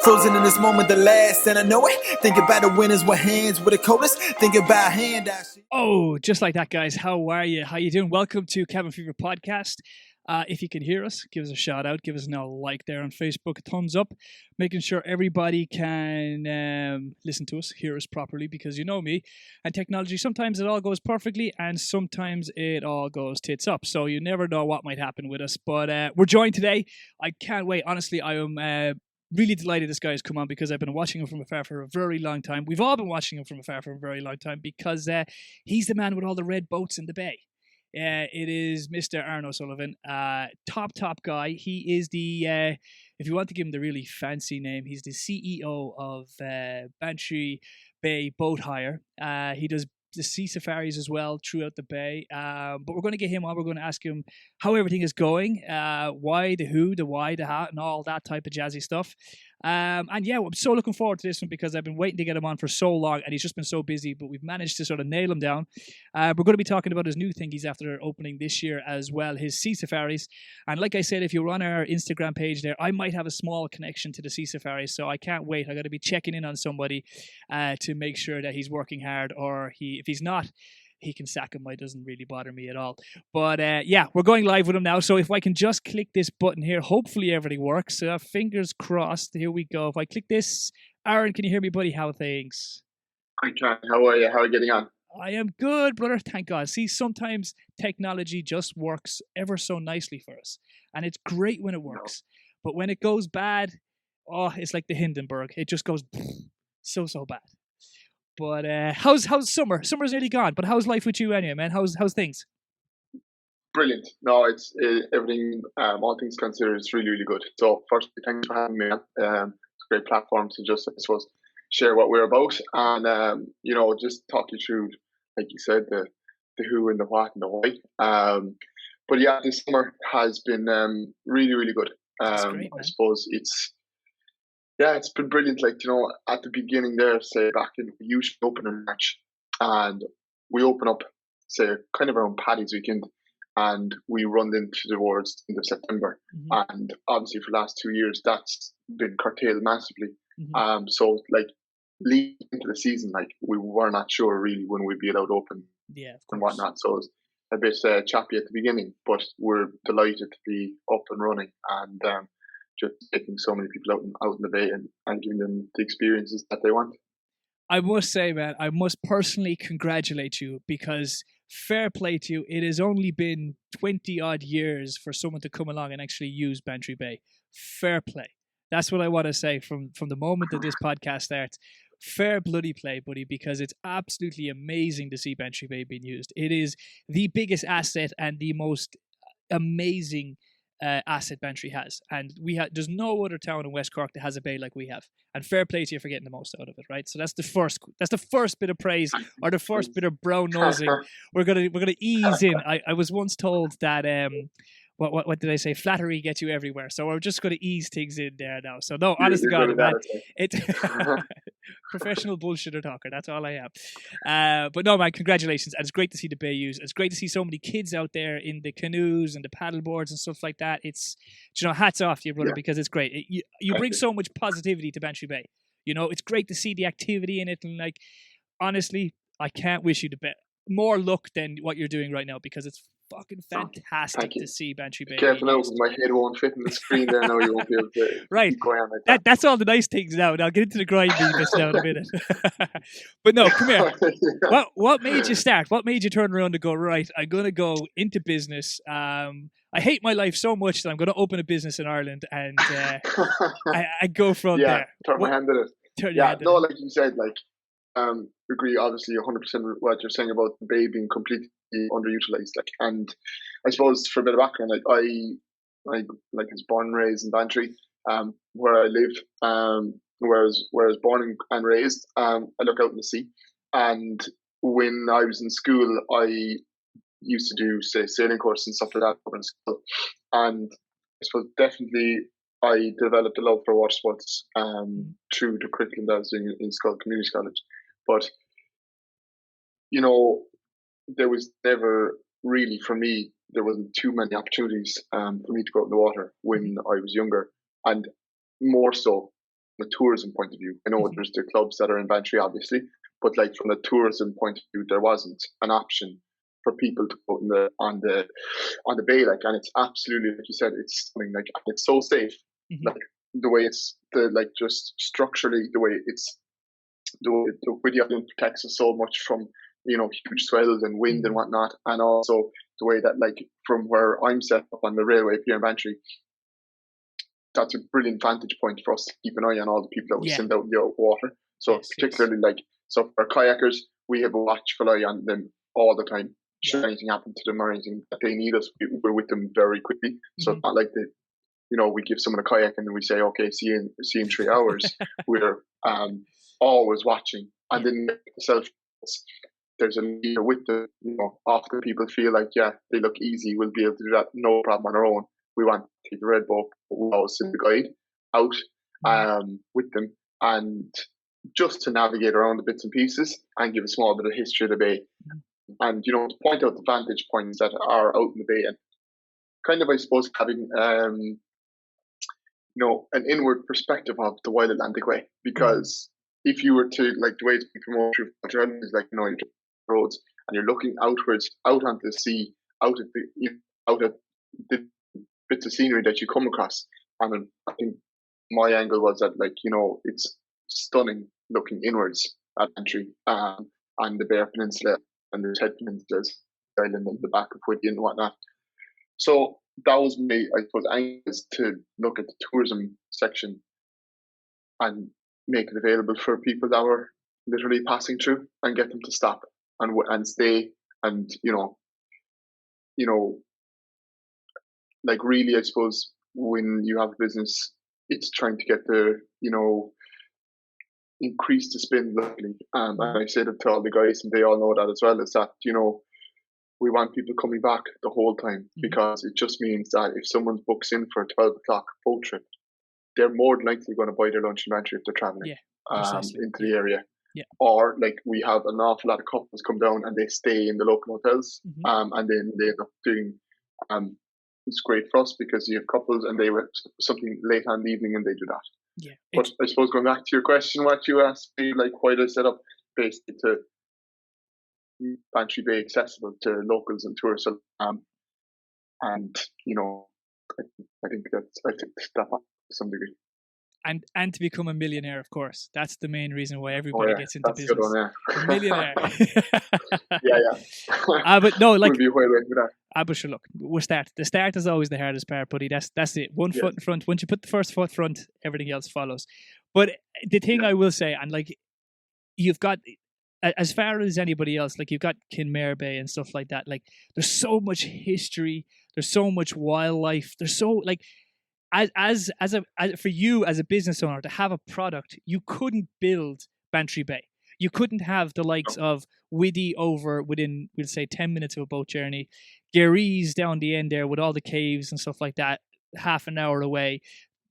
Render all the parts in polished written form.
Frozen in this moment, the last, and I know it. Think about the winners with hands with the coldest. Think about handouts. Oh, just like that, guys. How are you? How you doing? Welcome to Cabinfeverpcast. If you can hear us, give us a shout out. Give us a like there on Facebook, a thumbs up, making sure everybody can listen to us, hear us properly, because you know me and technology. Sometimes it all goes perfectly, and sometimes it all goes tits up. So you never know what might happen with us. But we're joined today. I can't wait. Honestly, I am really delighted this guy has come on because I've been watching him from afar for a very long time. We've all been watching him from afar for a very long time because he's the man with all the red boats in the bay. It is Mr. Arno Sullivan, top guy. He is the, if you want to give him the really fancy name, he's the CEO of Bantry Bay Boat Hire. He does the sea safaris as well throughout the bay. But we're going to get him on. We're going to ask him how everything is going, why, the who, the why, the how, and all that type of jazzy stuff. And yeah, I'm so looking forward to this one because I've been waiting to get him on for so long and he's just been so busy, but we've managed to sort of nail him down. We're going to be talking about his new thing he's after opening this year as well, his sea safaris. And like I said, if you're on our Instagram page there, I might have a small connection to the sea safaris, so I can't wait. I got to be checking in on somebody to make sure that he's working hard, or if he's not, he can sack him. It doesn't really bother me at all. But yeah, we're going live with him now. So if I can just click this button here, hopefully everything works. Fingers crossed. Here we go. If I click this, Aaron, can you hear me, buddy? How are things? I can. How are you? How are you getting on? I am good, brother. Thank God. See, sometimes technology just works ever so nicely for us. And it's great when it works. But when it goes bad, it's like the Hindenburg. It just goes so bad. But how's summer? Summer's nearly gone. But how's life with you anyway, man? How's things? Brilliant. No, it's everything. All things considered, it's really good. So firstly, thanks for having me on. It's a great platform to just, I suppose, share what we're about and just talk you through, like you said, the who and the what and the why. But yeah, this summer has been really good. That's great, I suppose it's been brilliant. Like, at the beginning there, say back in, we usually open in March, and we open up, say, kind of around Paddy's weekend, and we run into towards the end of September. Mm-hmm. And obviously for the last 2 years, that's been curtailed massively. Mm-hmm. So like leading into the season, like we were not sure really when we'd be allowed open and whatnot. So it was a bit choppy at the beginning, but we're delighted to be up and running and just taking so many people out in the bay and giving them the experiences that they want. I must say, man, I must personally congratulate you because fair play to you. It has only been 20 odd years for someone to come along and actually use Bantry Bay. Fair play. That's what I want to say from the moment that this podcast starts. Fair bloody play, buddy, because it's absolutely amazing to see Bantry Bay being used. It is the biggest asset and the most amazing asset Bantry has, and there's no other town in West Cork that has a bay like we have. And fair play to you for getting the most out of it, right? So that's the first bit of praise, or the first bit of brown nosing. We're gonna ease in. I was once told that what did I say? Flattery gets you everywhere. So we're just going to ease things in there now. So no, honest to God, man, it's professional bullshitter talker. That's all I am. But no, man, congratulations. And it's great to see the bay used. It's great to see so many kids out there in the canoes and the paddle boards and stuff like that. It's, hats off to you, brother, because it's great. You bring so much positivity to Bantry Bay. It's great to see the activity in it. And like, honestly, I can't wish you more luck than what you're doing right now, because it's fucking fantastic to see Bantry Bay. Careful now, because my head won't fit in the screen there now. You won't be able to right. Go on like that. That's all the nice things now. I'll get into the grindy bits now in a minute. But no, come here. What made you start? What made you turn around to go, right, I'm going to go into business. I hate my life so much that I'm going to open a business in Ireland and I go from there. Turn my hand at it. Like you said, agree obviously 100% with what you're saying about the bay being completely underutilized. And I suppose for a bit of background, I was born and raised in Bantry, where I live, where I was born and raised. I look out in the sea, and when I was in school, I used to do, say, sailing courses and stuff like that over in school. And I suppose definitely I developed a love for water sports through the curriculum that I was doing in school, community college. But, there was never really, for me, there wasn't too many opportunities for me to go out in the water when I was younger. and more so from a tourism point of view. I know there's the clubs that are in Bantry, obviously, but like from a tourism point of view, there wasn't an option for people to go on the bay, like, and it's absolutely, like you said, it's stunning, like, it's so safe, like the way it's just structurally, the way the video protects us so much from huge swells and wind and whatnot, and also the way that, like, from where I'm set up on the railway here in Bantry, that's a brilliant vantage point for us to keep an eye on all the people that we send out in the water. So particularly so for kayakers, we have a watchful eye on them all the time. Should anything happen to them or anything that they need us, we're with them very quickly. So it's not like we give someone a kayak and then we say, okay, see you in 3 hours. We're always watching. And then there's a leader with the, often people feel like, they look easy, we'll be able to do that, no problem on our own. We want to take the red boat, but we'll always send the guide out with them, and just to navigate around the bits and pieces and give a small bit of history of the bay. And, to point out the vantage points that are out in the bay, and kind of, I suppose, having, an inward perspective of the Wild Atlantic Way. Because if you were to, like, the way to promote through culture is like, you're roads and you're looking outwards, out onto the sea, out at the bits of scenery that you come across. And I think my angle was that, like, it's stunning looking inwards at Bantry and the Bear Peninsula and the Ted Peninsula island and the back of Whitty and whatnot. So that was me, I suppose, anxious to look at the tourism section and make it available for people that were literally passing through and get them to stop and stay and, like, really, I suppose, when you have a business, it's trying to get the, increase the spend locally. And I say that to all the guys, and they all know that as well, is that, we want people coming back the whole time, because it just means that if someone books in for a 12 o'clock boat trip, they're more than likely going to buy their lunch and entry if they're traveling into the area. Yeah. Or, like, we have an awful lot of couples come down and they stay in the local hotels, and then they end up doing, it's great for us because you have couples and they were something late on the evening and they do that. Yeah. But I suppose going back to your question, what you asked me, like, why did I set up basically to Bantry Bay accessible to locals and tourists, and I think that to some degree. And to become a millionaire, of course. That's the main reason why everybody gets into business. Good one, a millionaire. yeah. But no, like, we'll be way away for that. But sure, look, the start is always the hardest part, buddy. That's it. One foot in front. Once you put the first foot front, everything else follows. But the thing I will say, and, like, you've got, as far as anybody else, like, you've got Kinmare Bay and stuff like that. Like, there's so much history. There's so much wildlife. There's so, like, as for you as a business owner to have a product, you couldn't build Bantry Bay. You couldn't have the likes of Whitty over within, we'll say, 10 minutes of a boat journey. Garry's down the end there with all the caves and stuff like that, half an hour away.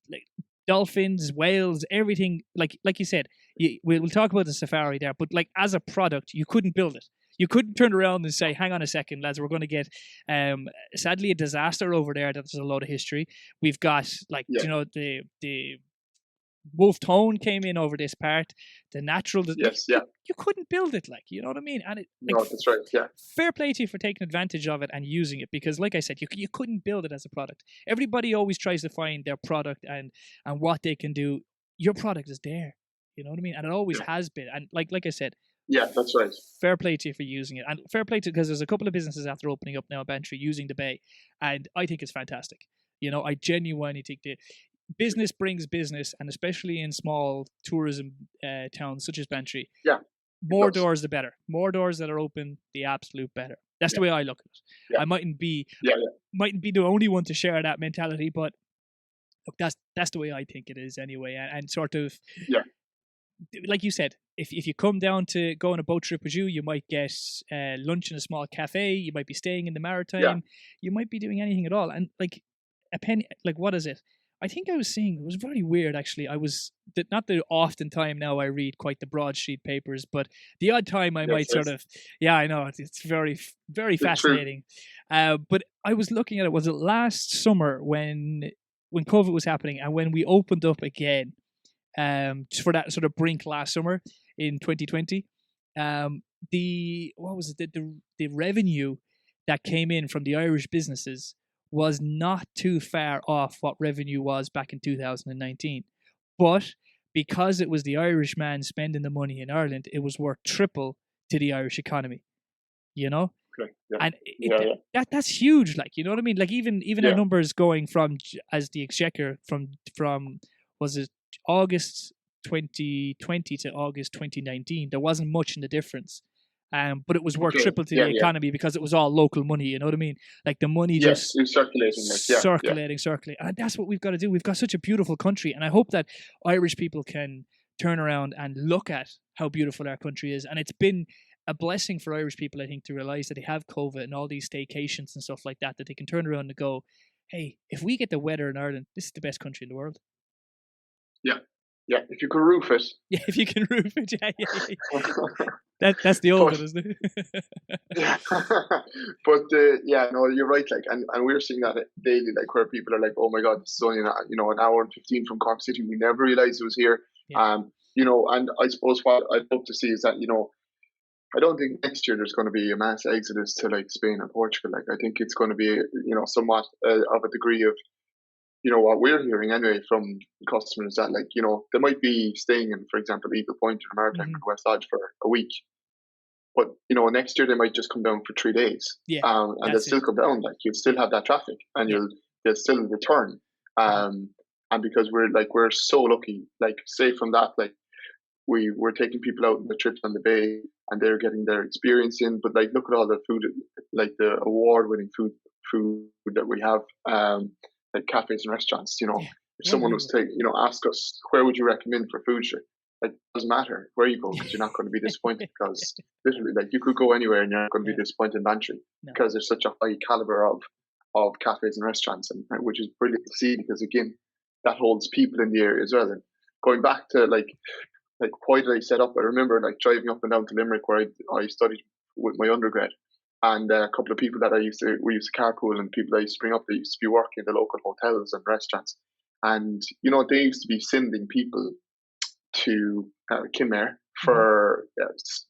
Like, dolphins, whales, everything. Like you said, we'll talk about the safari there, but, like, as a product, you couldn't build it. You couldn't turn around and say, hang on a second, lads, we're going to get, sadly, a disaster over there. That's a lot of history. We've got, like, the Wolf Tone came in over this part. The natural... You couldn't build it, like, you know what I mean? And no, that's right, yeah. Fair play to you for taking advantage of it and using it, because, like I said, you couldn't build it as a product. Everybody always tries to find their product and what they can do. Your product is there, you know what I mean? And it always has been. And like I said, yeah, that's right. Fair play to you for using it. And fair play to, because there's a couple of businesses after opening up now at Bantry using the bay. And I think it's fantastic. I genuinely think that business brings business, and especially in small tourism towns such as Bantry. Yeah. More doors, the better. More doors that are open, the absolute better. That's the way I look at it. I mightn't be the only one to share that mentality, but look, that's the way I think it is anyway. And sort of, like you said, if you come down to go on a boat trip with you might get lunch in a small cafe. You might be staying in the Maritime. Yeah. You might be doing anything at all. And, like, a penny, like, what is it? I think I was seeing, it was very weird, actually. I was, not the often time now I read quite the broadsheet papers, but the odd time I might sort of, I know, it's very, very fascinating. But I was looking at it, was it last summer when when COVID was happening and when we opened up again, for that sort of brink last summer in 2020, the revenue that came in from the Irish businesses was not too far off what revenue was back in 2019. But because it was the Irish man spending the money in Ireland, it was worth triple to the Irish economy, you know? Okay. Yeah. And that's huge, like, you know what I mean? Like even our numbers going from, as the Exchequer, from was it August 2020 to August 2019, there wasn't much in the difference. But it was worth triple to the economy because it was all local money, you know what I mean? Like the money just circulating. Circulating. And that's what we've got to do. We've got such a beautiful country. And I hope that Irish people can turn around and look at how beautiful our country is. And it's been a blessing for Irish people, I think, to realize that they have COVID and all these staycations and stuff like that, that they can turn around and go, hey, if we get the weather in Ireland, this is the best country in the world. Yeah. Yeah, if you can roof it. Yeah, if you can roof it, yeah. That's the old one, isn't it? Yeah. But you're right. Like, and we're seeing that daily, like where people are like, oh my God, this is only an hour and 15 from Cork City. We never realised it was here. Yeah. And I suppose what I'd hope to see is that, I don't think next year there's going to be a mass exodus to like Spain and Portugal. Like, I think it's going to be, somewhat of a degree of, what we're hearing anyway from customers that, like, they might be staying in, for example, Eagle Point or Maritime or West Lodge for a week. But, next year they might just come down for 3 days. Yeah, and they'll still come down. Like, you'll still have that traffic and they'll still return. And because we're so lucky, like, say from that, like, we're taking people out on the trips on the bay and they're getting their experience in. But, like, look at all the food, like the award-winning food that we have. Like cafes and restaurants, if someone was to, ask us, where would you recommend for food? Like, it doesn't matter where you go because you're not going to be disappointed because literally, like, you could go anywhere and you're not going to be disappointed in Bantry because there's such a high caliber of cafes and restaurants, and which is brilliant to see because, again, that holds people in the area as well. And going back to like why did I set up? I remember like driving up and down to Limerick where I studied with my undergrad. And a couple of people that we used to carpool, and people I used to bring up, they used to be working in the local hotels and restaurants. And, they used to be sending people to Kinmare to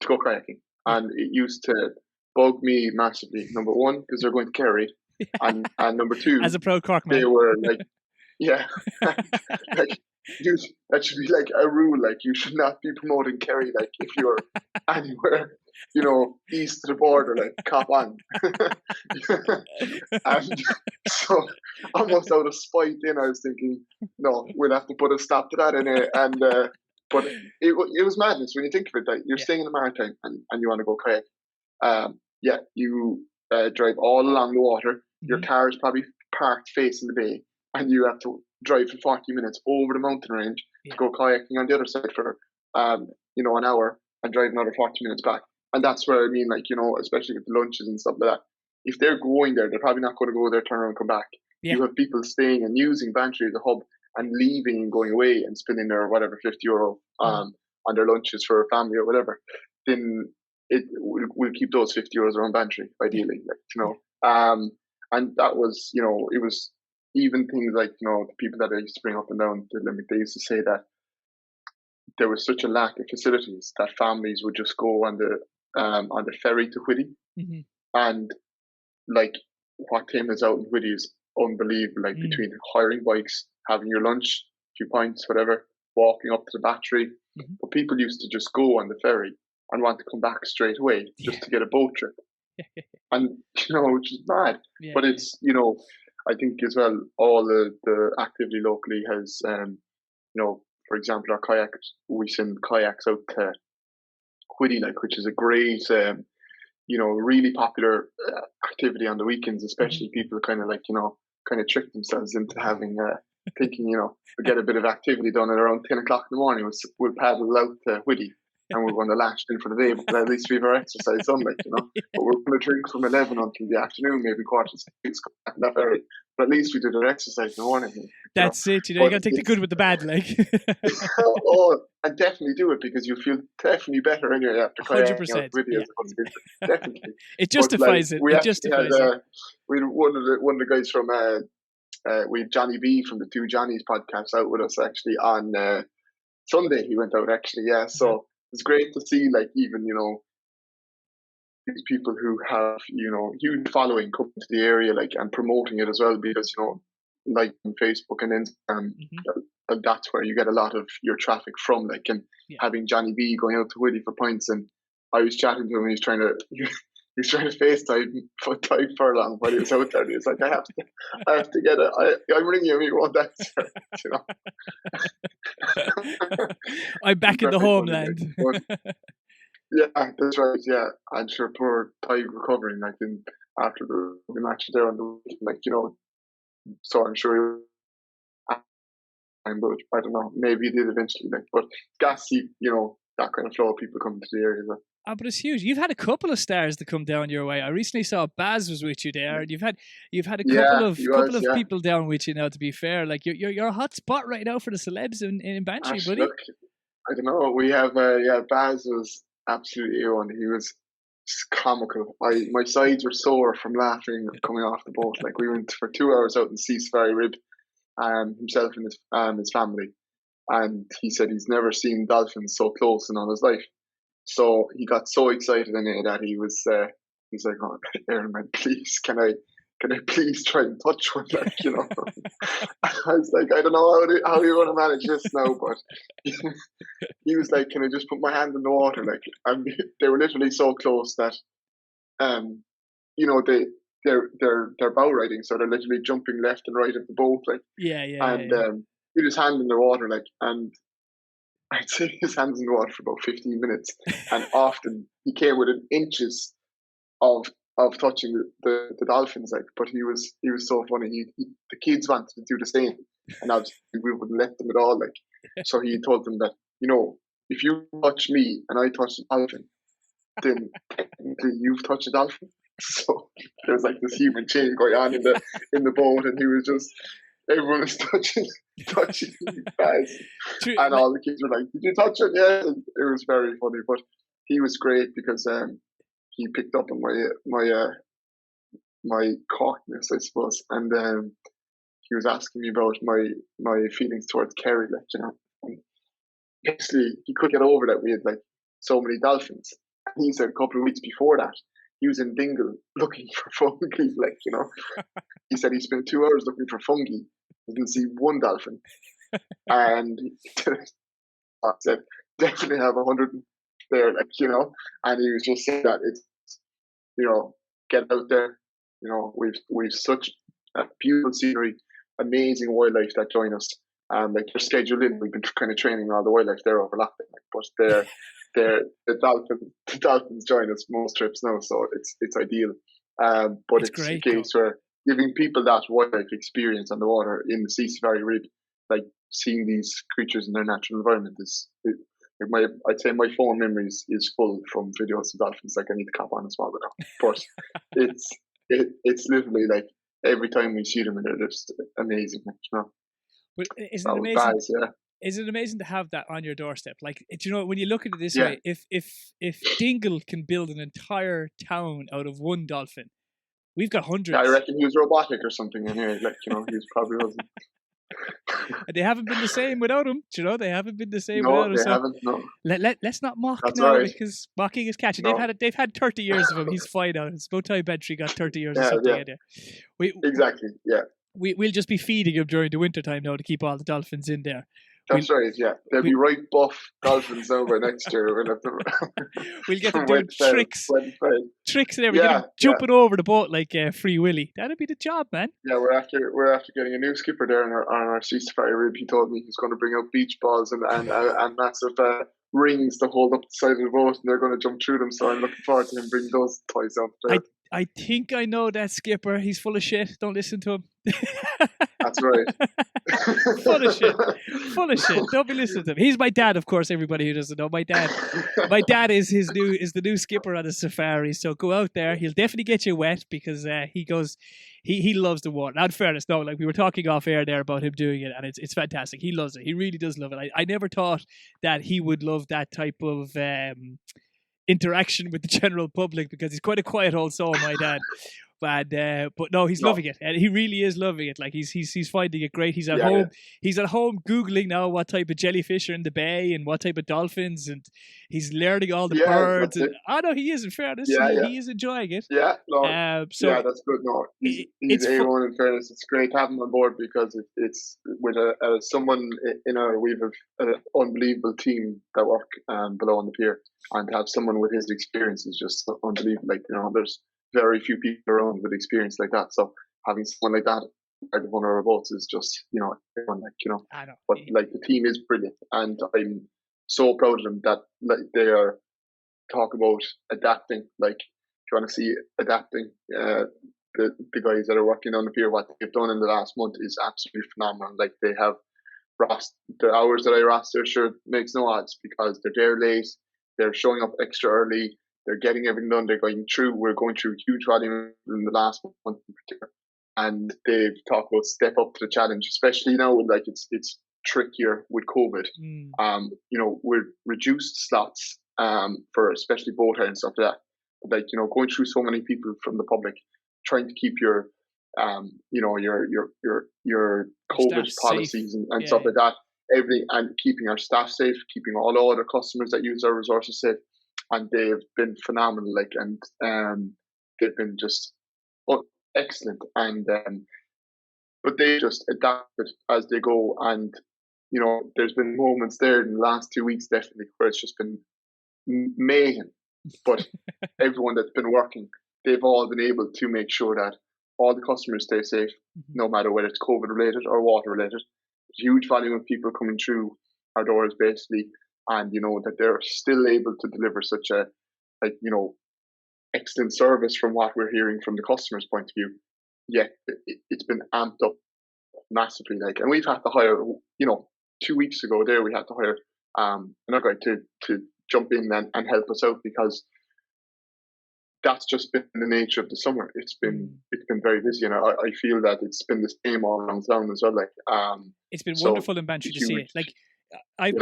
go kayaking. And it used to bug me massively. Number one, because they're going to Kerry. And number two, as a pro Cork man, they were like, like, that should be like a rule. Like, you should not be promoting Kerry. Like, if you're anywhere, east of the border, like, cop on. And so, almost out of spite, then I was thinking, no, we'll have to put a stop to that. And but it was madness when you think of it. Like, you're staying in the Maritime and you want to go kayak. You drive all along the water. Your car is probably parked facing the bay, and you have to drive for 40 minutes over the mountain range to go kayaking on the other side for an hour, and drive another 40 minutes back. And that's where I mean, like, especially with the lunches and stuff like that, if they're going there, they're probably not going to go there, turn around and come back. You have people staying and using Bantry as a hub and leaving and going away and spending their whatever €50 on their lunches for a family or whatever. Then we'll keep those €50 around Bantry ideally, like, and that was, it was even things like, the people that I used to bring up and down the limit, they used to say that there was such a lack of facilities that families would just go on the ferry to Whitty. And like, what came us out in Whitty is unbelievable, like between hiring bikes, having your lunch, a few pints, whatever, walking up to the battery. But people used to just go on the ferry and want to come back straight away just to get a boat trip. And, which is mad. But it's, I think as well, all the activity locally has, for example, our kayaks, we send kayaks out to Whitty, like, which is a great, really popular activity on the weekends, especially people kind of like, kind of trick themselves into having, thinking, we get a bit of activity done at around 10 o'clock in the morning. We'll paddle out to Whitty and we're going to lash in for the day, but at least we've our exercise done, like, But we're going to drink from 11 until the afternoon, maybe 5:45 that very. But at least we did our exercise in the morning. That's it. You got to take the good with the bad, like. And definitely do it because you feel definitely better anyway after kayaking 100%. Definitely. It justifies it. We it justifies it. We had one of the guys from we had Johnny B from the Two Johnnies podcast out with us actually on Sunday. He went out actually, yeah. So it's great to see, like, even, you know, these people who have, you know, huge following coming to the area, like, and promoting it as well, because, you know, like on Facebook and Instagram, that's where you get a lot of your traffic from, like, and having Johnny B going out to Woody for points. And I was chatting to him, and he's trying to FaceTime Tyke Furlong while he was out there. And he was like, I have to get it. I'm ringing you, you won't answer, you know. I'm back in the homeland. Yeah, that's right. Yeah, I'm sure poor Tyke recovering, like, after the match there on the weekend, like, you know. So I'm sure, but I don't know. Maybe he did eventually, like. But gas to see, you know, that kind of flow of people coming to the area. Like. Oh, but it's huge. You've had a couple of stars that come down your way. I recently saw Baz was with you there, and you've had a couple of people down with you now. To be fair, like you're a hot spot right now for the celebs in Bantry, buddy. Look, I don't know. We have Baz was absolutely on. He was comical. My sides were sore from laughing coming off the boat. Like, we went for 2 hours out in Sea Safari Rib, himself and his family, and he said he's never seen dolphins so close in all his life. So he got so excited in it that he's like, oh, Aaron, man, please, can I please try and touch one, like, you know. I was like, I don't know how you're going to manage this now, but he was like, can I just put my hand in the water, like, and they were literally so close that, you know, they're bow riding, so they're literally jumping left and right of the boat, like, with his hand in the water, like, and I'd say his hands in the water for about 15 minutes, and often he came within inches of touching the dolphins, like. But he was so funny. The kids wanted to do the same, and obviously we wouldn't let them at all, like. So he told them that, you know, if you touch me and I touch the dolphin, then technically you've touched the dolphin. So there was like this human chain going on in the boat, and he was just, everyone was touching Baz, and all the kids were like, "Did you touch it?" Yeah, and it was very funny. But he was great because he picked up on my cockness, I suppose, and he was asking me about my feelings towards Kerry, like, you know. And basically, he couldn't get over that we had, like, so many dolphins. And he said a couple of weeks before that, he was in Dingle looking for fungi, like, you know. He said he spent 2 hours looking for fungi. He didn't see one dolphin. And I said, definitely have 100 there, like, you know. And he was just saying that it's, you know, get out there. You know, we've such a beautiful scenery, amazing wildlife that join us. Like, they're scheduled in. We've been kind of training all the wildlife. They're overlapping, like, but the dolphins join us most trips now, so it's ideal. But it's a case where giving people that wildlife experience on the water in the Sea Safari Rib, like, seeing these creatures in their natural environment I'd say my phone memories is full from videos of dolphins. Like, I need to cop on and swallow now. But it's literally like every time we see them, and they're just amazing, you know. But isn't it amazing? Baz, yeah. Is it amazing to have that on your doorstep? Like, do you know, when you look at it this way, if Dingle can build an entire town out of one dolphin, we've got hundreds. Yeah, I reckon he was robotic or something in here. Like, you know, he probably wasn't. They haven't been the same without him. Do you know, they haven't been the same without him. They haven't, no. Let's not mock That's now, right. Because mocking is catchy. No. They've had 30 years of him. He's fine now. It's about time Bantry got 30 years or something in there. Exactly, yeah. We'll just be feeding him during the winter time now to keep all the dolphins in there. That's right, yeah. They'll be right buff dolphins now by next year. We'll get them doing tricks and everything, yeah, jumping over the boat like Free Willy. That'd be the job, man. Yeah, we're after getting a new skipper there on our Sea Safari Rib. He told me he's going to bring out beach balls and massive rings to hold up the side of the boat, and they're going to jump through them. So I'm looking forward to him bringing those toys out there. I think I know that skipper. He's full of shit. Don't listen to him. That's right. Full of shit. Don't be listening to him. He's my dad, of course. Everybody who doesn't know, my dad is the new skipper on the safari. So go out there. He'll definitely get you wet because he loves the water. Now, in fairness, no, like we were talking off air there about him doing it, and it's fantastic. He loves it. He really does love it. I never thought that he would love that type of interaction with the general public because he's quite a quiet old soul, my dad. But no, he's loving it, and he really is loving it. Like he's finding it great. He's at home. Yeah. He's at home googling now what type of jellyfish are in the bay and what type of dolphins, and he's learning all the birds. And no, he is, in fairness. He is enjoying it. Yeah, no, so yeah, that's good. No, he's A1 in fairness. It's great to have him on board because it's with someone in our we've an unbelievable team that work below on the pier, and to have someone with his experience is just unbelievable. Like, you know, there's very few people around with experience like that. So having someone like that at one of our boats is just, you know, like, you know. I know. But like the team is brilliant, and I'm so proud of them that like they are talk about adapting. Like, if you want to see adapting, the guys that are working on the pier, what they've done in the last month is absolutely phenomenal. Like, they have the hours that I roster, sure, makes no odds because they're there late, they're showing up extra early. They're getting everything done. We're going through huge volume in the last month in particular. And they've talked about step up to the challenge, especially now, like it's trickier with COVID. You know, with reduced slots for especially boat hire and stuff like that. But like, you know, going through so many people from the public, trying to keep your you know, your COVID policies and stuff like that, everything, and keeping our staff safe, keeping all the other customers that use our resources safe. And they've been phenomenal, like, and they've been just excellent. And but they just adapted as they go. And you know, there's been moments there in the last 2 weeks, definitely, where it's just been mayhem. But everyone that's been working, they've all been able to make sure that all the customers stay safe, no matter whether it's COVID related or water related. Huge volume of people coming through our doors, basically. And, you know, that they're still able to deliver such a, like, you know, excellent service from what we're hearing from the customer's point of view. Yet it's been amped up massively. Like, and we've had to hire, you know, 2 weeks ago there, we had to hire another guy to jump in and help us out, because that's just been the nature of the summer. It's been very busy, and I feel that it's been the same all around town as well. Like, it's been wonderful in Bantry to see it. Like, I've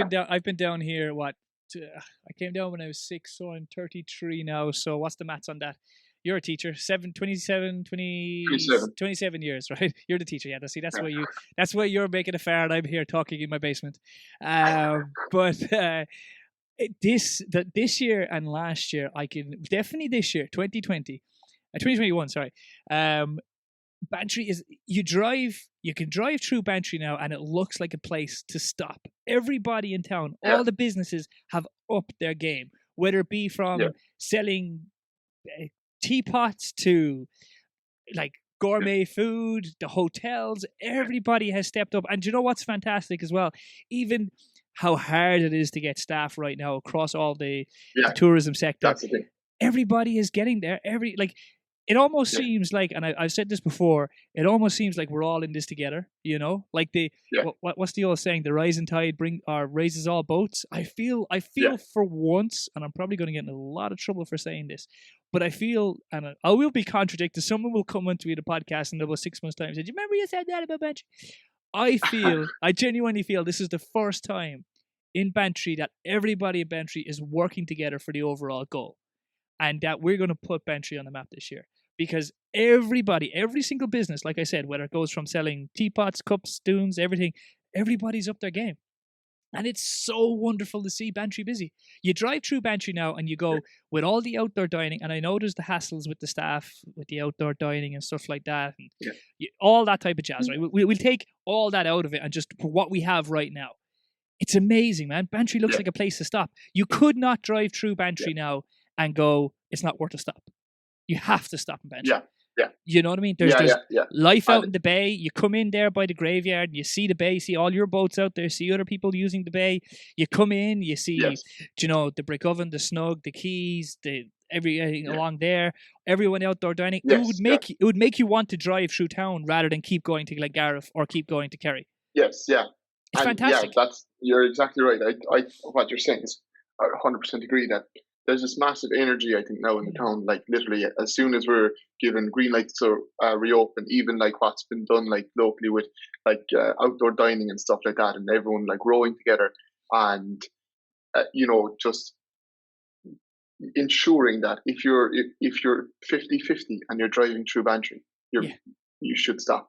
been down here. I came down when I was 6, so I'm 33 now. So what's the maths on that? You're a teacher, 27 years, right? You're the teacher, yeah. That's why you're making a fare and I'm here talking in my basement. But this year and last year, I can definitely this year, 2021, sorry. Bantry is, you can drive through Bantry now and it looks like a place to stop. Everybody in town, all the businesses have upped their game, whether it be from selling teapots to like gourmet food, the hotels, everybody has stepped up. And do you know what's fantastic as well? Even how hard it is to get staff right now across all the tourism sector. That's the thing. Everybody is getting there. It almost seems like, and I've said this before, it almost seems like we're all in this together, you know? Like what's the old saying? The rising tide raises all boats. I feel for once, and I'm probably going to get in a lot of trouble for saying this, but I feel, and I will be contradicted. Someone will come onto the podcast in about 6 months' time and say, "Do you remember you said that about Bantry?" I genuinely feel this is the first time in Bantry that everybody in Bantry is working together for the overall goal. And that we're going to put Bantry on the map this year. Because every single business, like I said, whether it goes from selling teapots, cups, spoons, everything, everybody's up their game. And it's so wonderful to see Bantry busy. You drive through Bantry now and you go with all the outdoor dining, and I know there's the hassles with the staff, with the outdoor dining and stuff like that, and all that type of jazz, right? We'll take all that out of it and just for what we have right now. It's amazing, man. Bantry looks like a place to stop. You could not drive through Bantry now and go, it's not worth a stop. You have to stop in Bantry. Yeah. You know what I mean? There's life out in the bay. You come in there by the graveyard and you see the bay, you see all your boats out there, see other people using the bay. You come in, you see, you know, the brick oven, the snug, the quays, everything along there, everyone outdoor dining. It would make you want to drive through town rather than keep going to Glengarriff or keep going to Kerry. Yes, yeah. It's fantastic. Yeah, you're exactly right. I what you're saying is I 100% agree that there's this massive energy, I think, now in the town. Like, literally, as soon as we're given green lights to reopen, even like what's been done like locally with like outdoor dining and stuff like that, and everyone like rowing together, and you know, just ensuring that if you're 50-50 and you're driving through Bantry, you should stop,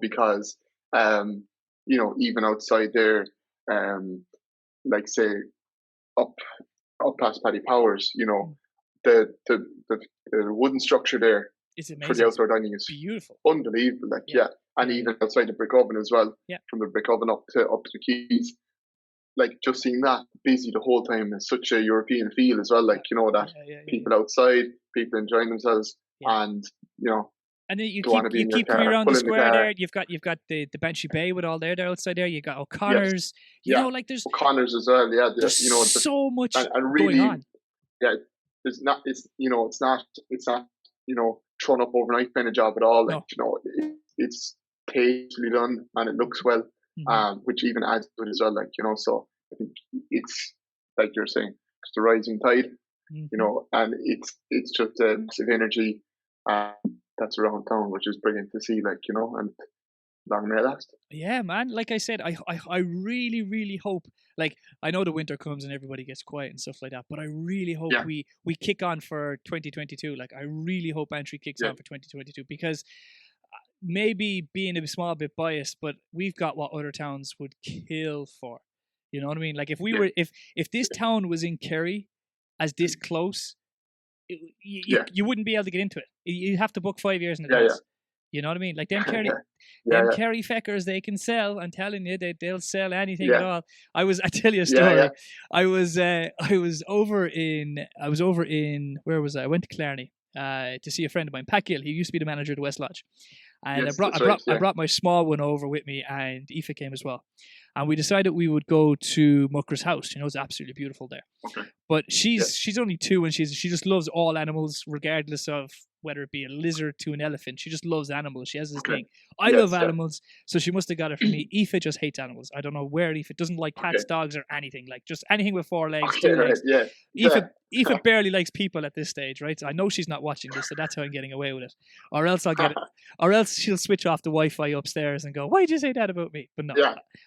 because even outside there, like say up past Paddy Powers, the wooden structure there for the outdoor dining is beautiful, unbelievable. And even outside the brick oven as well, from the brick oven up to the quays. Like just seeing that busy the whole time is such a European feel as well. Like that people outside, people enjoying themselves, and And then you keep coming around the square there. You've got the Bantry Bay with all there outside there. You got O'Connor's. Like there's O'Connor's as well. Yeah, there's so much and really, going on. Yeah, it's not thrown up overnight kind of job at all. Like it's tastefully done and it looks well. Which even adds to it as well, so I think it's like you're saying, it's the rising tide, and it's just a massive energy that's around town, which is brilliant to see, and long may it last. Yeah, man. Like I said, I really, really hope. Like I know the winter comes and everybody gets quiet and stuff like that, but I really hope we kick on for 2022. Like I really hope Bantry kicks on for 2022 because. Maybe being a small bit biased, but we've got what other towns would kill for. You know what I mean? Like if we were, if this town was in Kerry, as this close, you wouldn't be able to get into it. You have to book 5 years in advance. You know what I mean? Like them Kerry, Kerry feckers, they can sell. I'm telling you, they'll sell anything at all. I tell you a story. I was over in where was I? I went to Clarny to see a friend of mine, Pat Gill. He used to be the manager of the West Lodge. And I brought my small one over with me, and Aoife came as well. And we decided we would go to Mucker's house. It's absolutely beautiful there. Okay. But she's only 2, and she just loves all animals, regardless of whether it be a lizard to an elephant. She just loves animals. She has this thing. I love animals, so she must have got it from me. Aoife just hates animals. I don't know where Aoife doesn't like cats, dogs, or anything. Like just anything with 4 legs, 2 legs. Aoife barely likes people at this stage, right? So I know she's not watching this, so that's how I'm getting away with it. Or else I'll get it. Or else she'll switch off the Wi-Fi upstairs and go, "Why did you say that about me?" But no,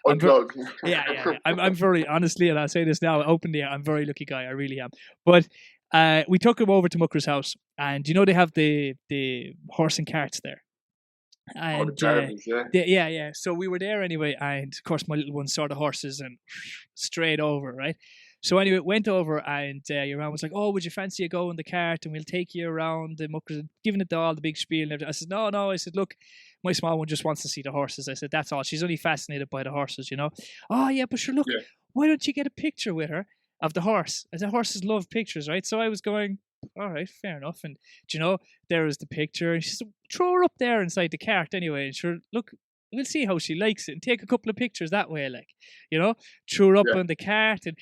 unplug. I'm very honestly, and I'll say this now openly. I'm a very lucky guy. I really am. But we took him over to Mucker's house, and they have the horse and carts there. And so we were there anyway, and of course my little one saw the horses and straight over, right? So anyway, went over, and your man was like, "Oh, would you fancy a go in the cart, and we'll take you around the Muckers," giving it all the big spiel and everything. I said, no. I said, "Look, my small one just wants to see the horses." I said, "That's all. She's only fascinated by the horses, Oh yeah, but sure, look, why don't you get a picture with her of the horse? As the horses love pictures, right?" So I was going, all right, fair enough. And there was the picture. And she said, "Throw her up there inside the cart anyway. And sure, look, we'll see how she likes it and take a couple of pictures that way, threw her up on the cart, and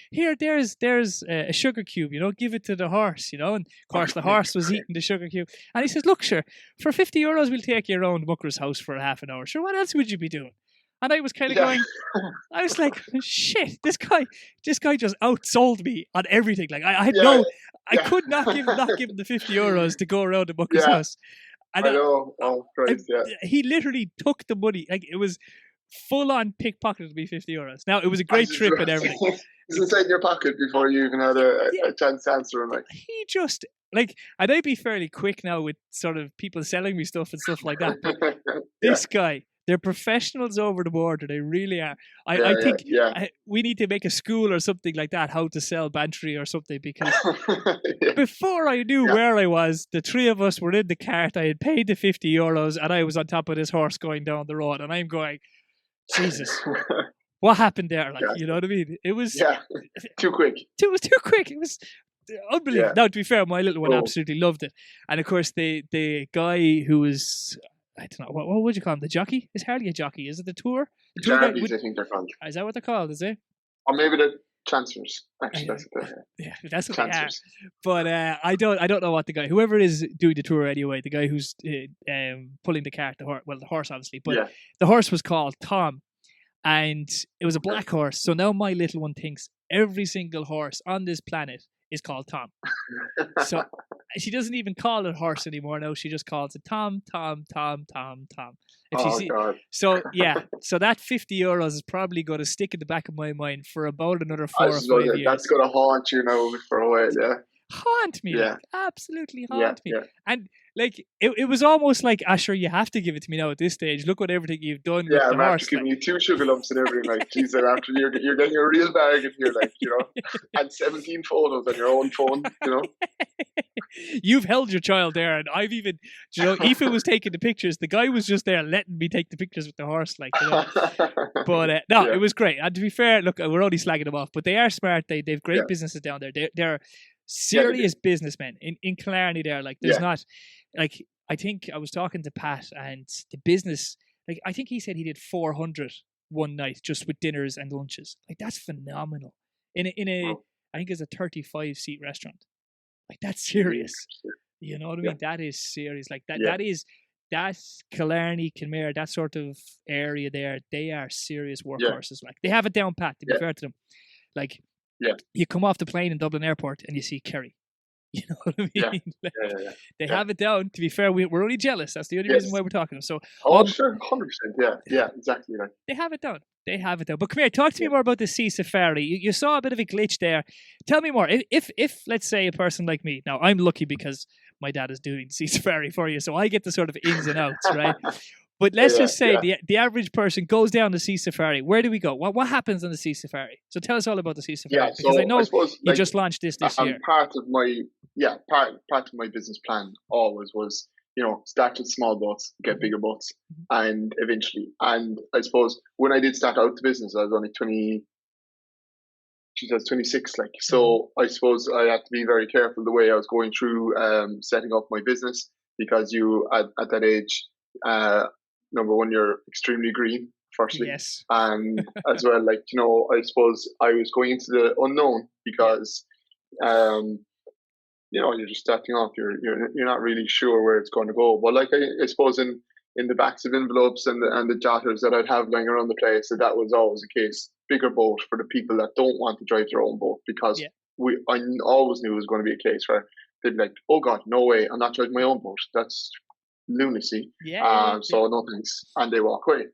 there's a sugar cube, give it to the horse, and of course the horse was eating the sugar cube, and he says, "Look, sure, for €50 we'll take you around Mucker's house for a half an hour. Sure, what else would you be doing?" And I was kind of going, I was like, shit, this guy just outsold me on everything. Like I could not give him the €50 to go around to Mucker's house. And I know. Oh, Christ, he literally took the money. Like it was full on pickpocketed me €50. Now it was a great trip and everything. It was inside your pocket before you even had a chance to answer him. Like he just and I'd be fairly quick now with sort of people selling me stuff and stuff like that. But this guy, they're professionals over the border. They really are. I think we need to make a school or something like that, how to sell Bantry or something, because before I knew where I was, the 3 of us were in the cart. I had paid the €50 and I was on top of this horse going down the road, and I'm going, Jesus, what happened there? Like, you know what I mean? It was too quick. It was too quick. It was unbelievable. Now, to be fair, my little one absolutely loved it. And of course, the guy who was, I don't know, what would you call him? The jockey? It's hardly a jockey. Is it the tour? The tour guy, I think they're called. Is that what they're called, is it? Or maybe the chancellors. Actually, that's what chancellors. They are. But I don't know what the guy, whoever it is doing the tour anyway, the guy who's pulling the cart, the horse obviously, but the horse was called Tom, and it was a black horse. So now my little one thinks every single horse on this planet is called Tom. So she doesn't even call it horse anymore now. She just calls it Tom. God. So that €50 is probably going to stick in the back of my mind for about another 4 or 5 years. That's going to haunt you now for a while, haunt me, Yeah. like absolutely Yeah. haunt me. Yeah. And like it was almost like, sure, you have to give it to me now at this stage. Look what everything you've done with Yeah, the I'm after horse. giving Like. you 2 sugar lumps and everything. Like, geez, and after you're getting a real bargain here, like, you know, and 17 photos on your own phone, you know. You've held your child there, and I've even, you know, Aoife was taking the pictures. The guy was just there letting me take the pictures with the horse, like, you know. But no, Yeah. it was great. And to be fair, look, we're only slagging them off, but they are smart. They've great Yeah. businesses down there. They're serious businessmen in Killarney. There, like, there's not, like, I think I was talking to Pat, and the business, like, I think he said he did 400 one night just with dinners and lunches. Like, that's phenomenal. In a I think it's a 35-seat restaurant. Like, that's serious. You know what I mean? That is serious. Like that Killarney, Kenmare, that sort of area there, they are serious workhorses. Like, they have it down pat, to be fair to them. Like, you come off the plane in Dublin Airport and you see Kerry. You know what I mean? They have it down. To be fair, we're only jealous. That's the only reason why we're talking. So, sure, 100%. Yeah, exactly. Right. They have it down. They have it down. But come here, talk to me more about the sea safari. You saw a bit of a glitch there. Tell me more. If let's say a person like me, now I'm lucky because my dad is doing sea safari for you, so I get the sort of ins and outs, right? But let's just say the average person goes down the sea safari. Where do we go? What happens on the sea safari? So tell us all about the sea safari, because I know I suppose, you just launched this year. Part of my business plan always was, you know, start with small boats, get bigger boats, and eventually. And I suppose when I did start out the business, I was only 26. Like, so I suppose I had to be very careful the way I was going through setting up my business, because you at that age. Number one, you're extremely green, firstly. Yes. And as well, like, you know, I suppose I was going into the unknown because, you know, you're just starting off. You're not really sure where it's going to go. But like, I suppose in the backs of envelopes and the jotters that I'd have lying around the place, that was always the case. Bigger boat for the people that don't want to drive their own boat, because I always knew it was going to be a case where they'd be like, oh God, no way, I'm not driving my own boat. That's lunacy. So no thanks, and they walk away.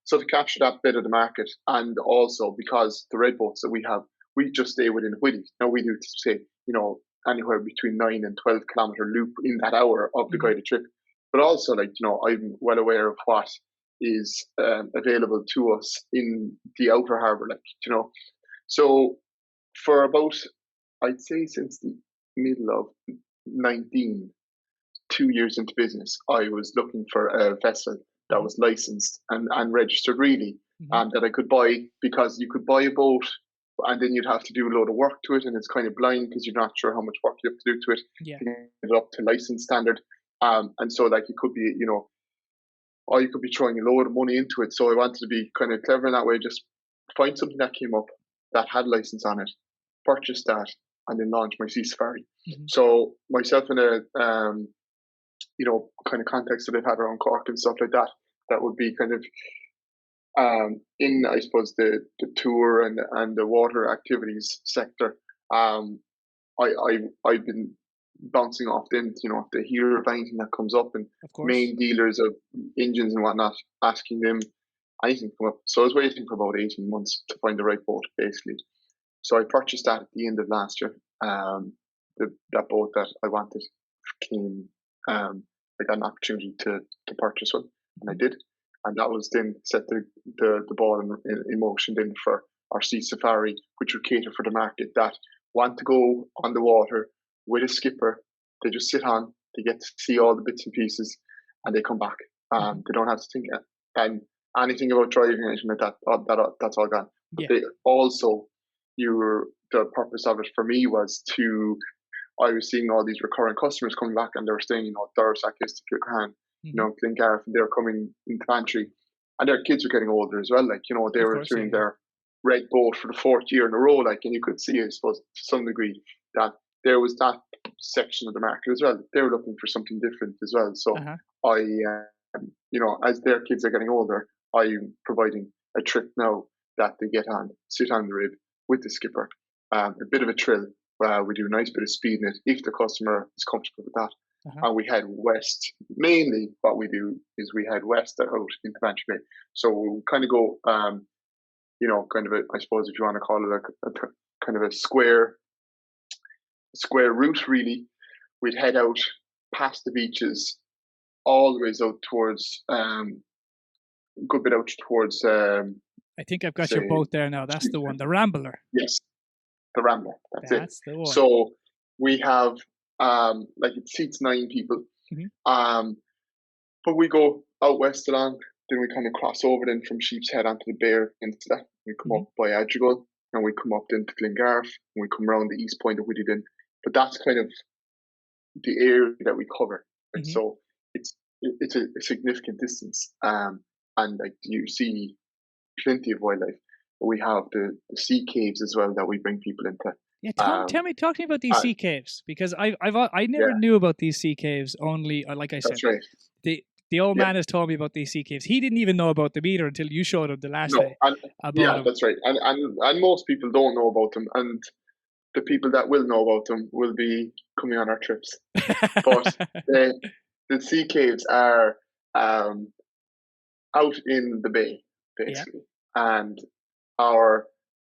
So to capture that bit of the market, and also because the red boats that we have, we just stay within Whitty. Now we do, say, you know, anywhere between 9 and 12 kilometer loop in that hour of the guided trip. But also, like, you know, I'm well aware of what is available to us in the outer harbour, like, you know. So for about, I'd say since the middle of 2 years into business, I was looking for a vessel that was licensed and registered, really, that I could buy, because you could buy a boat and then you'd have to do a load of work to it, and it's kind of blind because you're not sure how much work you have to do to it to get it up to license standard. And so, like, it could be, you know, or you could be throwing a load of money into it. So I wanted to be kind of clever in that way, just find something that came up that had license on it, purchase that, and then launch my sea safari. So myself and a you know, kind of context that I've had around Cork and stuff like that, that would be kind of in, I suppose, the tour and the water activities sector. I've been bouncing off then, you know, if they hear of anything that comes up, and main dealers of engines and whatnot, asking them anything come up. So I was waiting for about 18 months to find the right boat, basically. So I purchased that at the end of last year. That boat that I wanted came. I got an opportunity to purchase one, and I did, and that was then set the ball in motion then for our sea safari, which would cater for the market that want to go on the water with a skipper. They just sit on, they get to see all the bits and pieces, and they come back. They don't have to think and anything about driving or anything like that. That's all gone. But they also, the purpose of it for me was to. I was seeing all these recurring customers coming back, and they were staying, you know, Dorsack, Kilcran, you know, Glengarriff, and they were coming into Bantry, and their kids were getting older as well. Like, you know, they were doing their red boat for the 4th year in a row. Like, and you could see, I suppose, to some degree, that there was that section of the market as well. They were looking for something different as well. So I, you know, as their kids are getting older, I'm providing a trip now that they get on, sit on the rib with the skipper, a bit of a trill. We do a nice bit of speed in it if the customer is comfortable with that. And we head west. Mainly what we do is we head west out into Bantry Bay. So we'll kind of go, you know, kind of a, I suppose if you want to call it a kind of a square square route really. We'd head out past the beaches, all the ways out towards good bit out towards. I think I've got your boat there now. That's the one, the Rambler. Yes, the Rambler. That's it. The one. So we have like it seats 9 people. Mm-hmm. But we go out west along, then we kind of cross over then from Sheep's Head onto the Bear into that. We come up by Adrigal, and we come up then to Glengarth, and we come around the east point of Whittington. But that's kind of the area that we cover. Right? So it's a significant distance, and like you see plenty of wildlife. But we have the sea caves as well that we bring people into. Yeah, talk to me about these sea caves, because I never knew about these sea caves. Only, like I said, that's right. The old man has told me about these sea caves. He didn't even know about them either until you showed him the last day. That's right. And most people don't know about them, and the people that will know about them will be coming on our trips. But the sea caves are out in the bay, basically, and our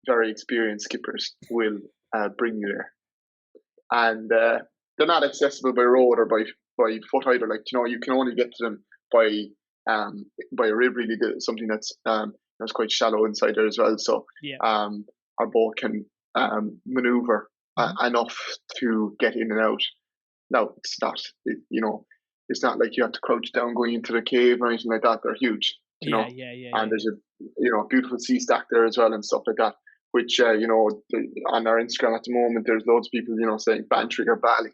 very experienced skippers will bring you there. And they're not accessible by road or by foot either. Like, you can only get to them by a rib, really, something that's quite shallow inside there as well. So our boat can maneuver enough to get in and out. Now, it's not, it's not like you have to crouch down going into the cave or anything like that. They're huge, and there's a beautiful sea stack there as well and stuff like that, which, on our Instagram at the moment, there's loads of people, saying bantry or Bali,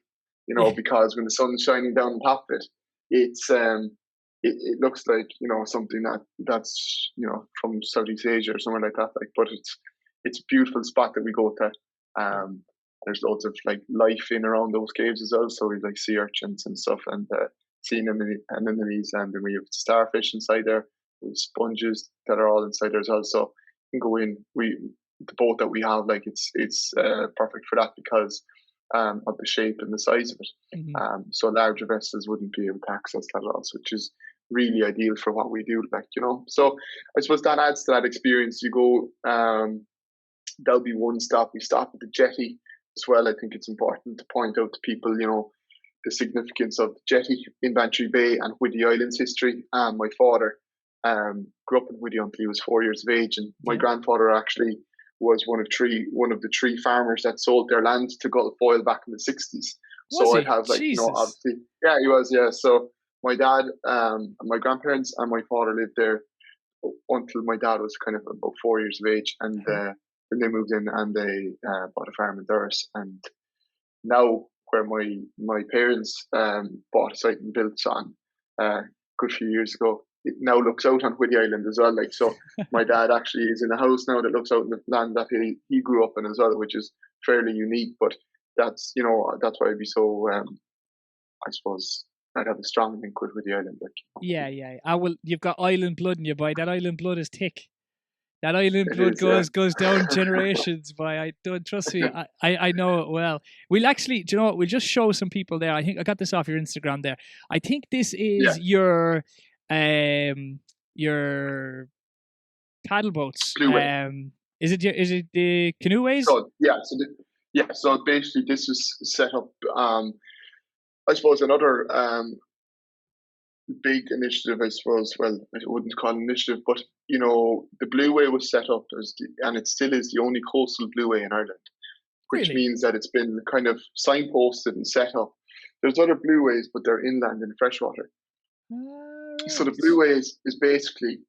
because when the sun's shining down on top of it, it's, it looks like, something that's, from Southeast Asia or somewhere like that. Like, but it's a beautiful spot that we go to. There's loads of like life in around those caves as well. So we like sea urchins and stuff, and sea anemones, and then we have starfish inside there. We have sponges that are all inside there as well. So you can go in. The boat that we have, like it's perfect for that because of the shape and the size of it. So larger vessels wouldn't be able to access that at all, which is really ideal for what we do. Like, so I suppose that adds to that experience. You go, that'll be one stop. We stop at the jetty as well. I think it's important to point out to people, the significance of the jetty in Bantry Bay and Whiddy Island's history. My father grew up in Whiddy until he was 4 years of age, and my grandfather actually was one of the 3 farmers that sold their land to Gulf Oil back in the 60s. So I'd have obviously, he was, So my dad, my grandparents and my father lived there until my dad was kind of about 4 years of age, and then they moved in and they bought a farm in Durris. And now where my parents bought a site and built on a good few years ago, it now looks out on Whiddy Island as well. Like, so my dad actually is in a house now that looks out on the land that he grew up in as well, which is fairly unique. But that's that's why I'd be so I suppose I'd have a strong link with Whiddy Island. Like, you've got island blood in you, boy. That island blood is thick. That island blood goes down generations, boy. I don't trust me. I know it well. We'll actually, we'll just show some people there. I think I got this off your Instagram there. I think this is your paddle boats. Is it the canoe ways? So basically this is set up. I suppose another big initiative, I suppose. Well, I wouldn't call it an initiative, but the Blue Way was set up and it still is the only coastal Blue Way in Ireland, which means that it's been kind of signposted and set up. There's other Blue Ways, but they're inland in freshwater. Right. So the Blue Way is basically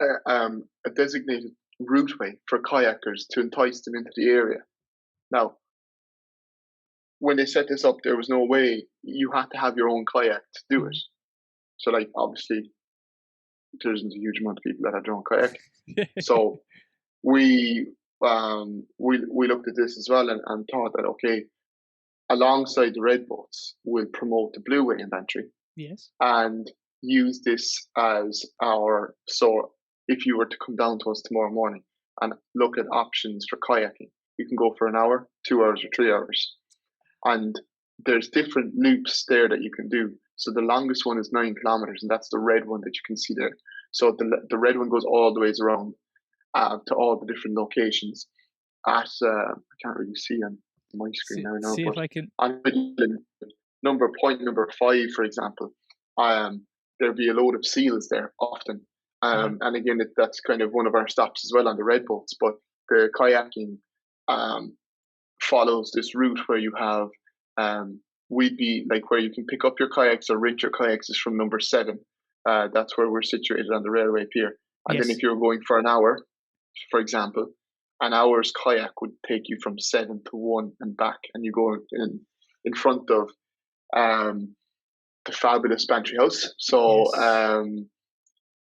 a designated routeway for kayakers to entice them into the area. Now, when they set this up, there was no way you had to have your own kayak to do it. So, like, obviously, there isn't a huge amount of people that have their own kayak. So we looked at this as well and thought that, okay, alongside the red boats, we'll promote the Blue Way in Bantry. Yes. And use this as so if you were to come down to us tomorrow morning and look at options for kayaking, you can go for an hour, 2 hours, or 3 hours. And there's different loops there that you can do. So the longest one is 9 kilometers, and that's the red one that you can see there. So the red one goes all the ways around to all the different locations. I can't really see them. my screen now. See if I can. On point number 5, for example, there'll be a load of seals there often. And again, that's kind of one of our stops as well on the red boats. But the kayaking follows this route where you have, we'd be like where you can pick up your kayaks or rent your kayaks is from number 7. That's where we're situated on the railway pier. And then if you're going for an hour, for example, an hour's kayak would take you from 7 to 1 and back. And you go in front of the fabulous Bantry House. So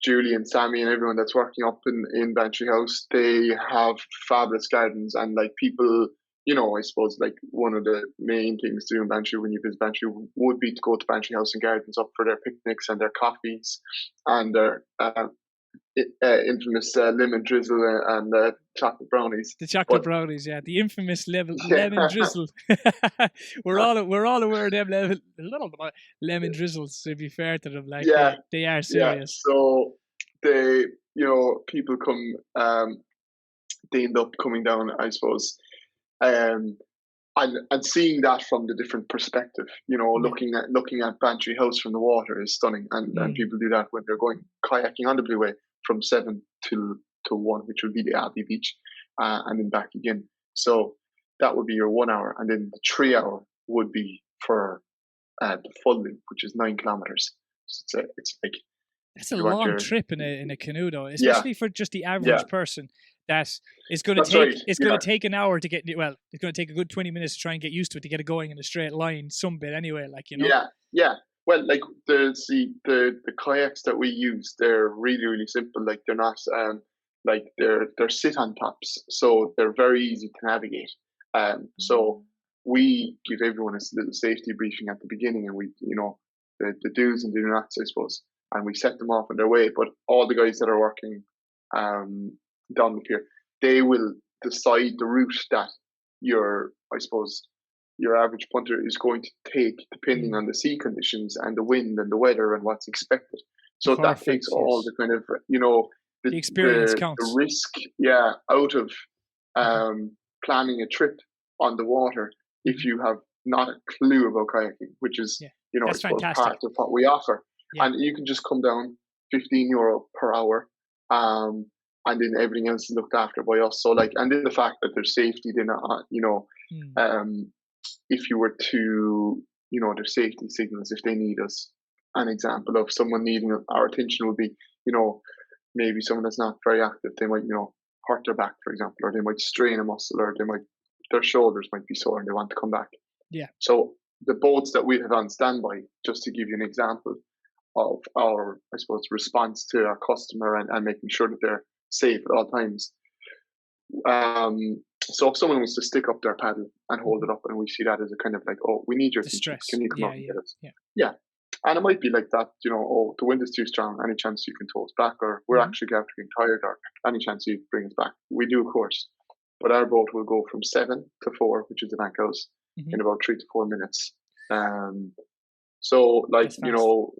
Julie and Sammy and everyone that's working up in Bantry House, they have fabulous gardens, and like people, you know, I suppose like one of the main things to do in Bantry when you visit Bantry would be to go to Bantry House and Gardens up for their picnics and their coffees and their infamous lemon drizzle and chocolate brownies. The chocolate brownies, yeah, the infamous lemon drizzle. we're all aware of them lemon drizzles. To be fair to them, like they are serious. Yeah. So they, you know, people come, they end up coming down, I suppose, and seeing that from the different perspective. You know, looking at Bantry House from the water is stunning, and people do that when they're going kayaking on the Blue Way from 7 to 1, which would be the Abbey Beach, and then back again. So that would be your 1 hour, and then the 3 hour would be for the full loop, which is 9 kilometers. So it's like that's a long trip in a canoe, though, especially for just the average person. That is going to take. It's going to take an hour to get. Well, it's going to take a good 20 minutes to try and get used to it, to get it going in a straight line, some bit anyway. Like, you know. Yeah. Well, like the kayaks that we use, they're really, really simple. Like they're not like they're sit-on tops, so they're very easy to navigate. So we give everyone a little safety briefing at the beginning, and we, you know, the do's and do nots, I suppose, and we set them off on their way. But all the guys that are working down the pier, they will decide the route that your average punter is going to take, depending on the sea conditions and the wind and the weather and what's expected. So that takes all the kind of, you know, the experience counts. The risk, out of planning a trip on the water if you have not a clue about kayaking, which is, you know, I suppose part of what we offer. Yeah. And you can just come down €15 per hour, and then everything else is looked after by us. So like, and then the fact that there's safety, then, you know, if you were to, you know, there's safety signals if they need us. An example of someone needing our attention would be, you know, maybe someone that's not very active, they might, you know, hurt their back, for example, or they might strain a muscle, or their shoulders might be sore and they want to come back. Yeah. So the boats that we have on standby, just to give you an example of our, I suppose, response to our customer and making sure that they're safe at all times. So if someone wants to stick up their paddle and hold it up, and we see that as a kind of like, oh, we need your attention. Can you come up and get us? Yeah. And it might be like that, you know, oh, the wind is too strong, any chance you can tow us back, or we're actually getting tired, or any chance you bring us back. We do, of course. But our boat will go from 7 to 4, which is the bank house, in about 3 to 4 minutes. So like, you know,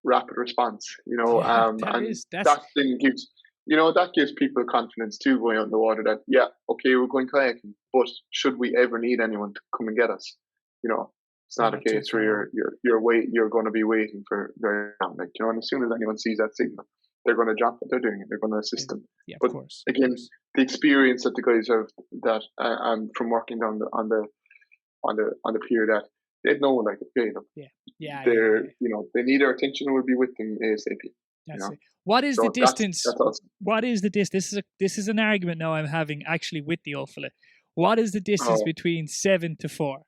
rapid response, you know, that then gives, you know, that gives people confidence too, going out in the water, that, okay, we're going kayaking, but should we ever need anyone to come and get us, you know, it's not a case where you're going to be waiting for very long. Like, you know, and as soon as anyone sees that signal, they're going to drop what they're doing, they're going to assist them. Yeah, but of course. Again, the experience that the guys have, that from working down on the pier, that they know, like, okay, look, they're you know, they need our attention, and we'll be with them ASAP. That's it. What is the distance? What is the distance? This is an argument now I'm having actually with the old fella. What is the distance between 7 to 4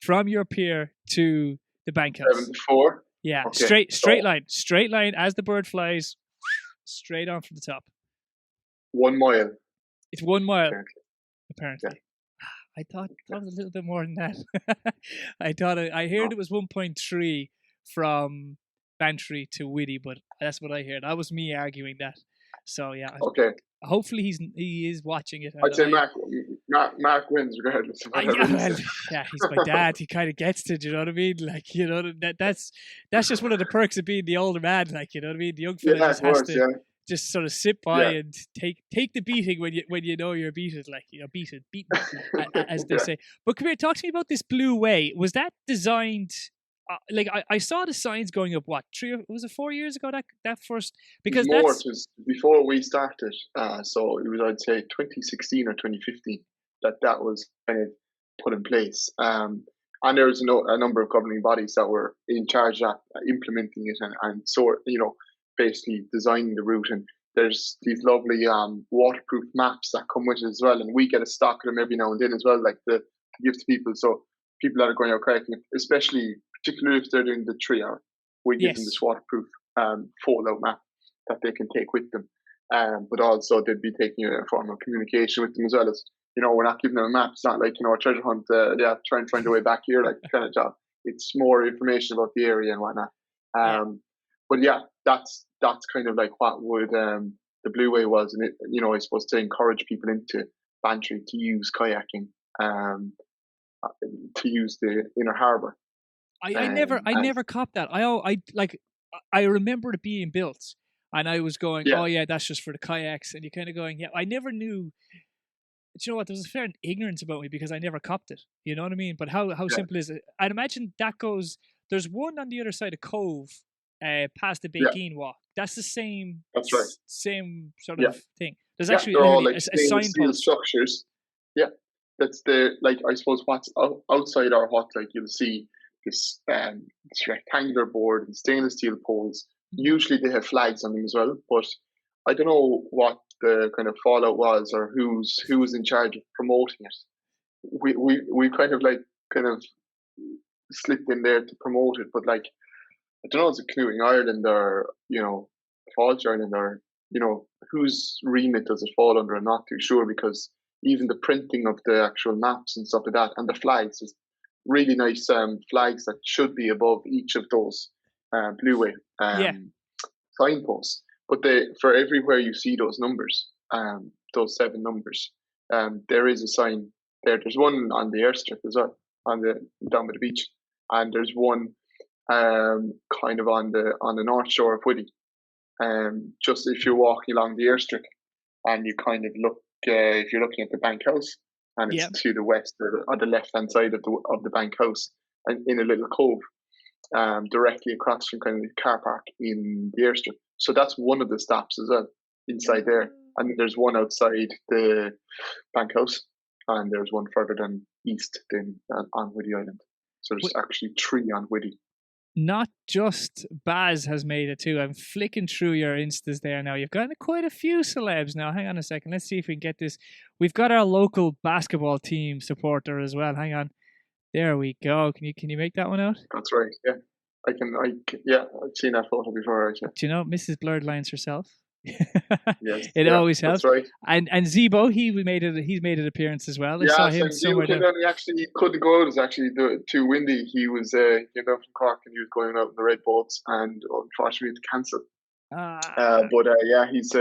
from your pier to the bank house? 7 to 4. Yeah, okay. straight line as the bird flies, straight on from the top. 1 mile. It's 1 mile, apparently. Yeah. I thought it was a little bit more than that. I heard it was 1.3 from Bantry to Whitty, but that's what I heard. That was me arguing that. So yeah. Okay. Hopefully he is watching it. I'd say Mark wins regardless of whatever. He's my dad. He kind of gets to, do you know what I mean? Like, you know, that's just one of the perks of being the older man. Like, you know what I mean? The young fella just has to just sort of sit by and take the beating when you know you're beaten, like beaten, as they say. But come here, talk to me about this Blue Way. Was that designed? Like I saw the signs going up. What 4 years ago? That first, because it was before we started. So it was, I'd say, 2016 or 2015 that was kind of put in place. And there was a number of governing bodies that were in charge of implementing it and sort, basically designing the route. And there's these lovely waterproof maps that come with it as well. And we get a stock of them every now and then as well, like to give to people. So people that are going out kayaking, particularly if they're doing the 3 hour, we give them this waterproof fold-out map that they can take with them. But also they'd be taking a form of communication with them as well as, we're not giving them a map. It's not like, a treasure hunt, try and find your way back here, like kind of job. It's more information about the area and whatnot. But yeah, that's kind of like what would the Blue Way was. And it, I suppose to encourage people into Bantry to use kayaking, to use the inner harbour. I never copped that. I remember it being built, and I was going, oh yeah, that's just for the kayaks, and you're kind of going, yeah. I never knew. But you know what? There was a fair ignorance about me because I never copped it. You know what I mean? But how simple is it? I'd imagine that goes. There's one on the other side of Cove, past the Beguine Walk. That's the same. That's right. Same sort of thing. There's actually they're all like a signpost. Structures. Yeah, that's I suppose what's outside our hut. Like you'll see this rectangular board and stainless steel poles. Usually they have flags on them as well, but I don't know what the kind of fallout was or who was in charge of promoting it. We kind of slipped in there to promote it, but like I don't know, is it Canoeing Ireland or Falls Ireland or whose remit does it fall under? I'm not too sure, because even the printing of the actual maps and stuff like that and the flags is really nice flags that should be above each of those Blue Way signposts. But for everywhere you see those numbers, those 7 numbers, there is a sign there. There's one on the airstrip as well, down by the beach, and there's one kind of on the north shore of Whitty. Just if you're walking along the airstrip, and you kind of look, if you're looking at the bank house, and it's to the west or the left hand side of the bank house, and in a little cove, directly across from kind of the car park in the airstrip. So that's one of the stops as well, inside there. And there's one outside the bank house, and there's one further than east than on Whitty Island. So there's actually 3 on Whitty. Not just Baz has made it too. I'm flicking through your Instas there now. You've got quite a few celebs now. Hang on a second. Let's see if we can get this. We've got our local basketball team supporter as well. Hang on. There we go. Can you make that one out? That's right. Yeah. I've seen that photo before. Actually. Do you know Mrs. Blurred Lines herself? Yes, it always helps. That's right. And Zebo, he's made an appearance as well. I saw him somewhere. He couldn't go out. It was actually too windy. He was came down from Cork and he was going out in the red boats, and unfortunately had to cancel. But he's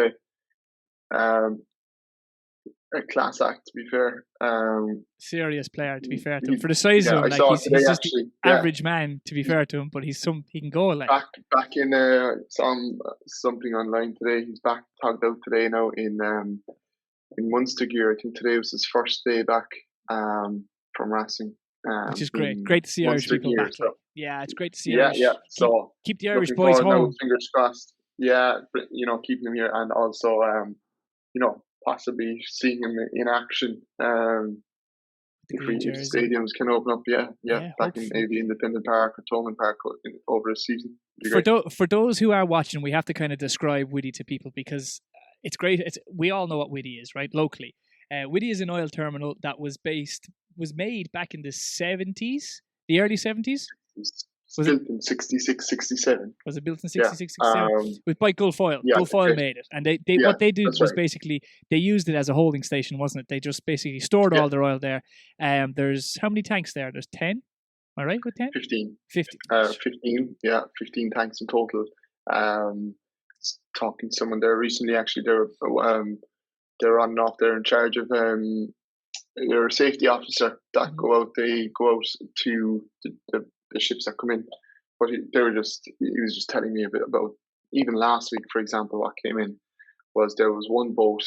a class act, to be fair. Serious player, to be fair to him. For the size of him, he's just the average man, to be fair to him. But he can go like back in something online today. He's back tagged out today now in Munster gear. I think today was his first day back from racing. Which is great. Great to see Irish people back. So. Yeah, it's great to see Irish. Yeah. So keep the Irish boys home. Now, fingers crossed. Yeah, keeping them here, and also possibly seeing him in action. If stadiums can open up, back in maybe Independent Park or Thomond Park over a season. For those who are watching, we have to kind of describe Whitty to people, because it's great. We all know what Whitty is, right? Locally, Whitty is an oil terminal that was made back in the 70s, the early 70s. Was built in 66, 67. Was it built in 66, 67? With by Gulfoyle. Gulfoyle made it. And what they did was basically, they used it as a holding station, wasn't it? They just basically stored all their oil there. There's, how many tanks there? There's 10? Am I right with 10? 15. 15. 15 tanks in total. Talking to someone there recently, actually, they're on and off. They're in charge of, they're a safety officer that go out. They go out to the ships that come in, but he was just telling me a bit about, even last week, for example, what came in. was there was one boat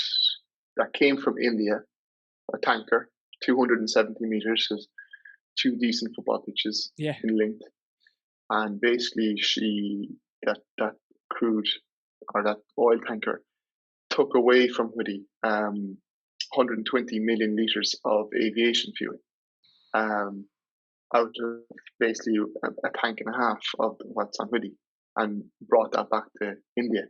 that came from India, a tanker, 270 meters, so 2 decent football pitches in length, and basically that crude or that oil tanker took away from Hoodie 120 million liters of aviation fuel, out of basically a tank and a half of what's on Hoodie, and brought that back to India.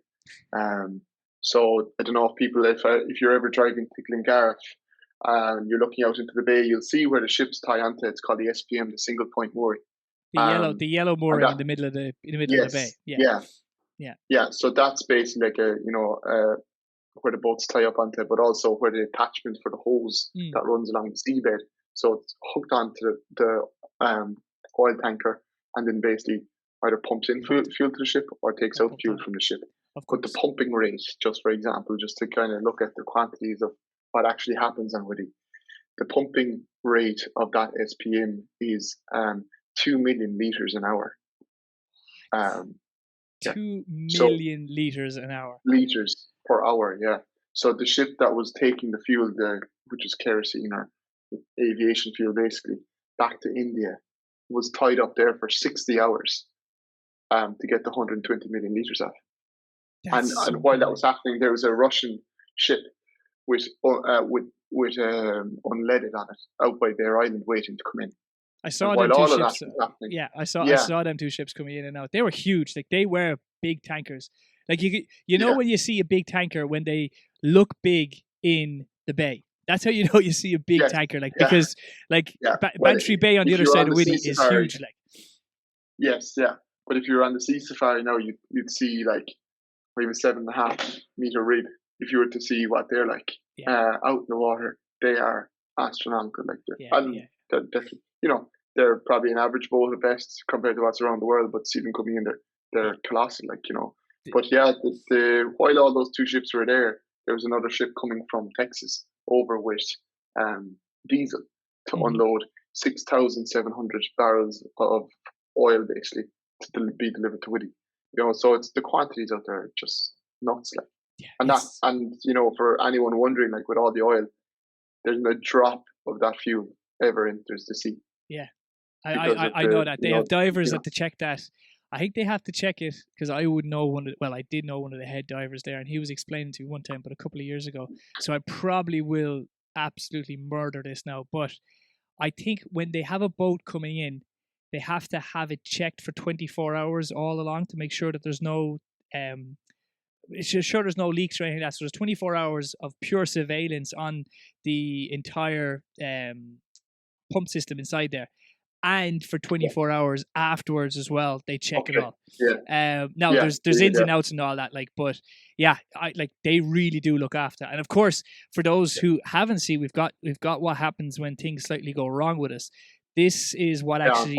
So I don't know if you're ever driving to Glengarriff and you're looking out into the bay, you'll see where the ships tie onto. It's called the SPM, the single point mooring. The yellow mooring in the middle of the bay. Yeah. So that's basically like where the boats tie up onto, but also where the attachment for the hose that runs along the seabed. So it's hooked onto the oil tanker, and then basically either pumps in fuel to the ship or takes out fuel from the ship. But the pumping rate, just for example, just to kind of look at the quantities of what actually happens on Woody, the pumping rate of that SPM is 2 million liters an hour. 2 million liters an hour. Liters per hour, yeah. So the ship that was taking the fuel, which is kerosene or aviation fuel, basically, back to India, was tied up there for 60 hours to get the 120 million liters out. And while that was happening, there was a Russian ship with unleaded on it out by Bear Island waiting to come in. I saw them two ships. I saw them 2 ships coming in and out. They were huge. Like, they were big tankers. Like, you know when you see a big tanker, when they look big in the bay. That's how you know you see a big tanker. Like, because Bantry Bay on the other side of Whitty is huge. Like, yes, yeah. But if you're on the sea safari now, you'd see like maybe 7.5 meter rib. If you were to see what they're like out in the water, they are astronomical. Like, they're definitely, they're probably an average boat at best compared to what's around the world. But see them coming in, they're colossal. Like, But while all those 2 ships were there was another ship coming from Texas over with diesel to unload 6,700 barrels of oil, basically, to be delivered to Whitty. So it's the quantities out there are just nuts, like. For anyone wondering, like, with all the oil, there's no drop of that fuel ever enters the sea. Yeah, I know that they have divers that to check that. I think they have to check it because I would know I did know one of the head divers there, and he was explaining to me one time, but a couple of years ago. So I probably will absolutely murder this now. But I think when they have a boat coming in, they have to have it checked for 24 hours all along to make sure that there's no there's no leaks or anything like that. So there's 24 hours of pure surveillance on the entire pump system inside there. And for 24 hours afterwards as well, they check it all. Now there's ins and outs and all that, like, but they really do look after. And of course, for those who haven't seen, we've got what happens when things slightly go wrong with us. This is what actually.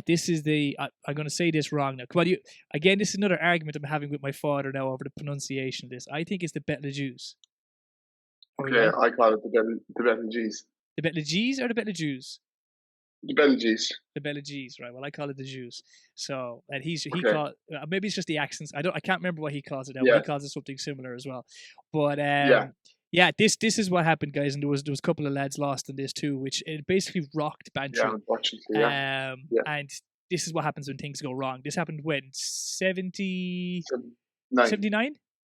This is the. I'm going to say this wrong now. Come on, again. This is another argument I'm having with my father now over the pronunciation of this. I think it's the Betelgeuse. Okay, I call it the Betelgeuse. The Betelgeuse or the Betelgeuse? The Betelgeuse. The Betelgeuse, right? Well, I call it the Jews. So, and he called, maybe it's just the accents. I can't remember what he calls it now. But he calls it something similar as well. But this is what happened, guys. And there was a couple of lads lost in this too, which it basally rocked Bantry. Yeah, unfortunately. And this is what happens when things go wrong. This happened when 79?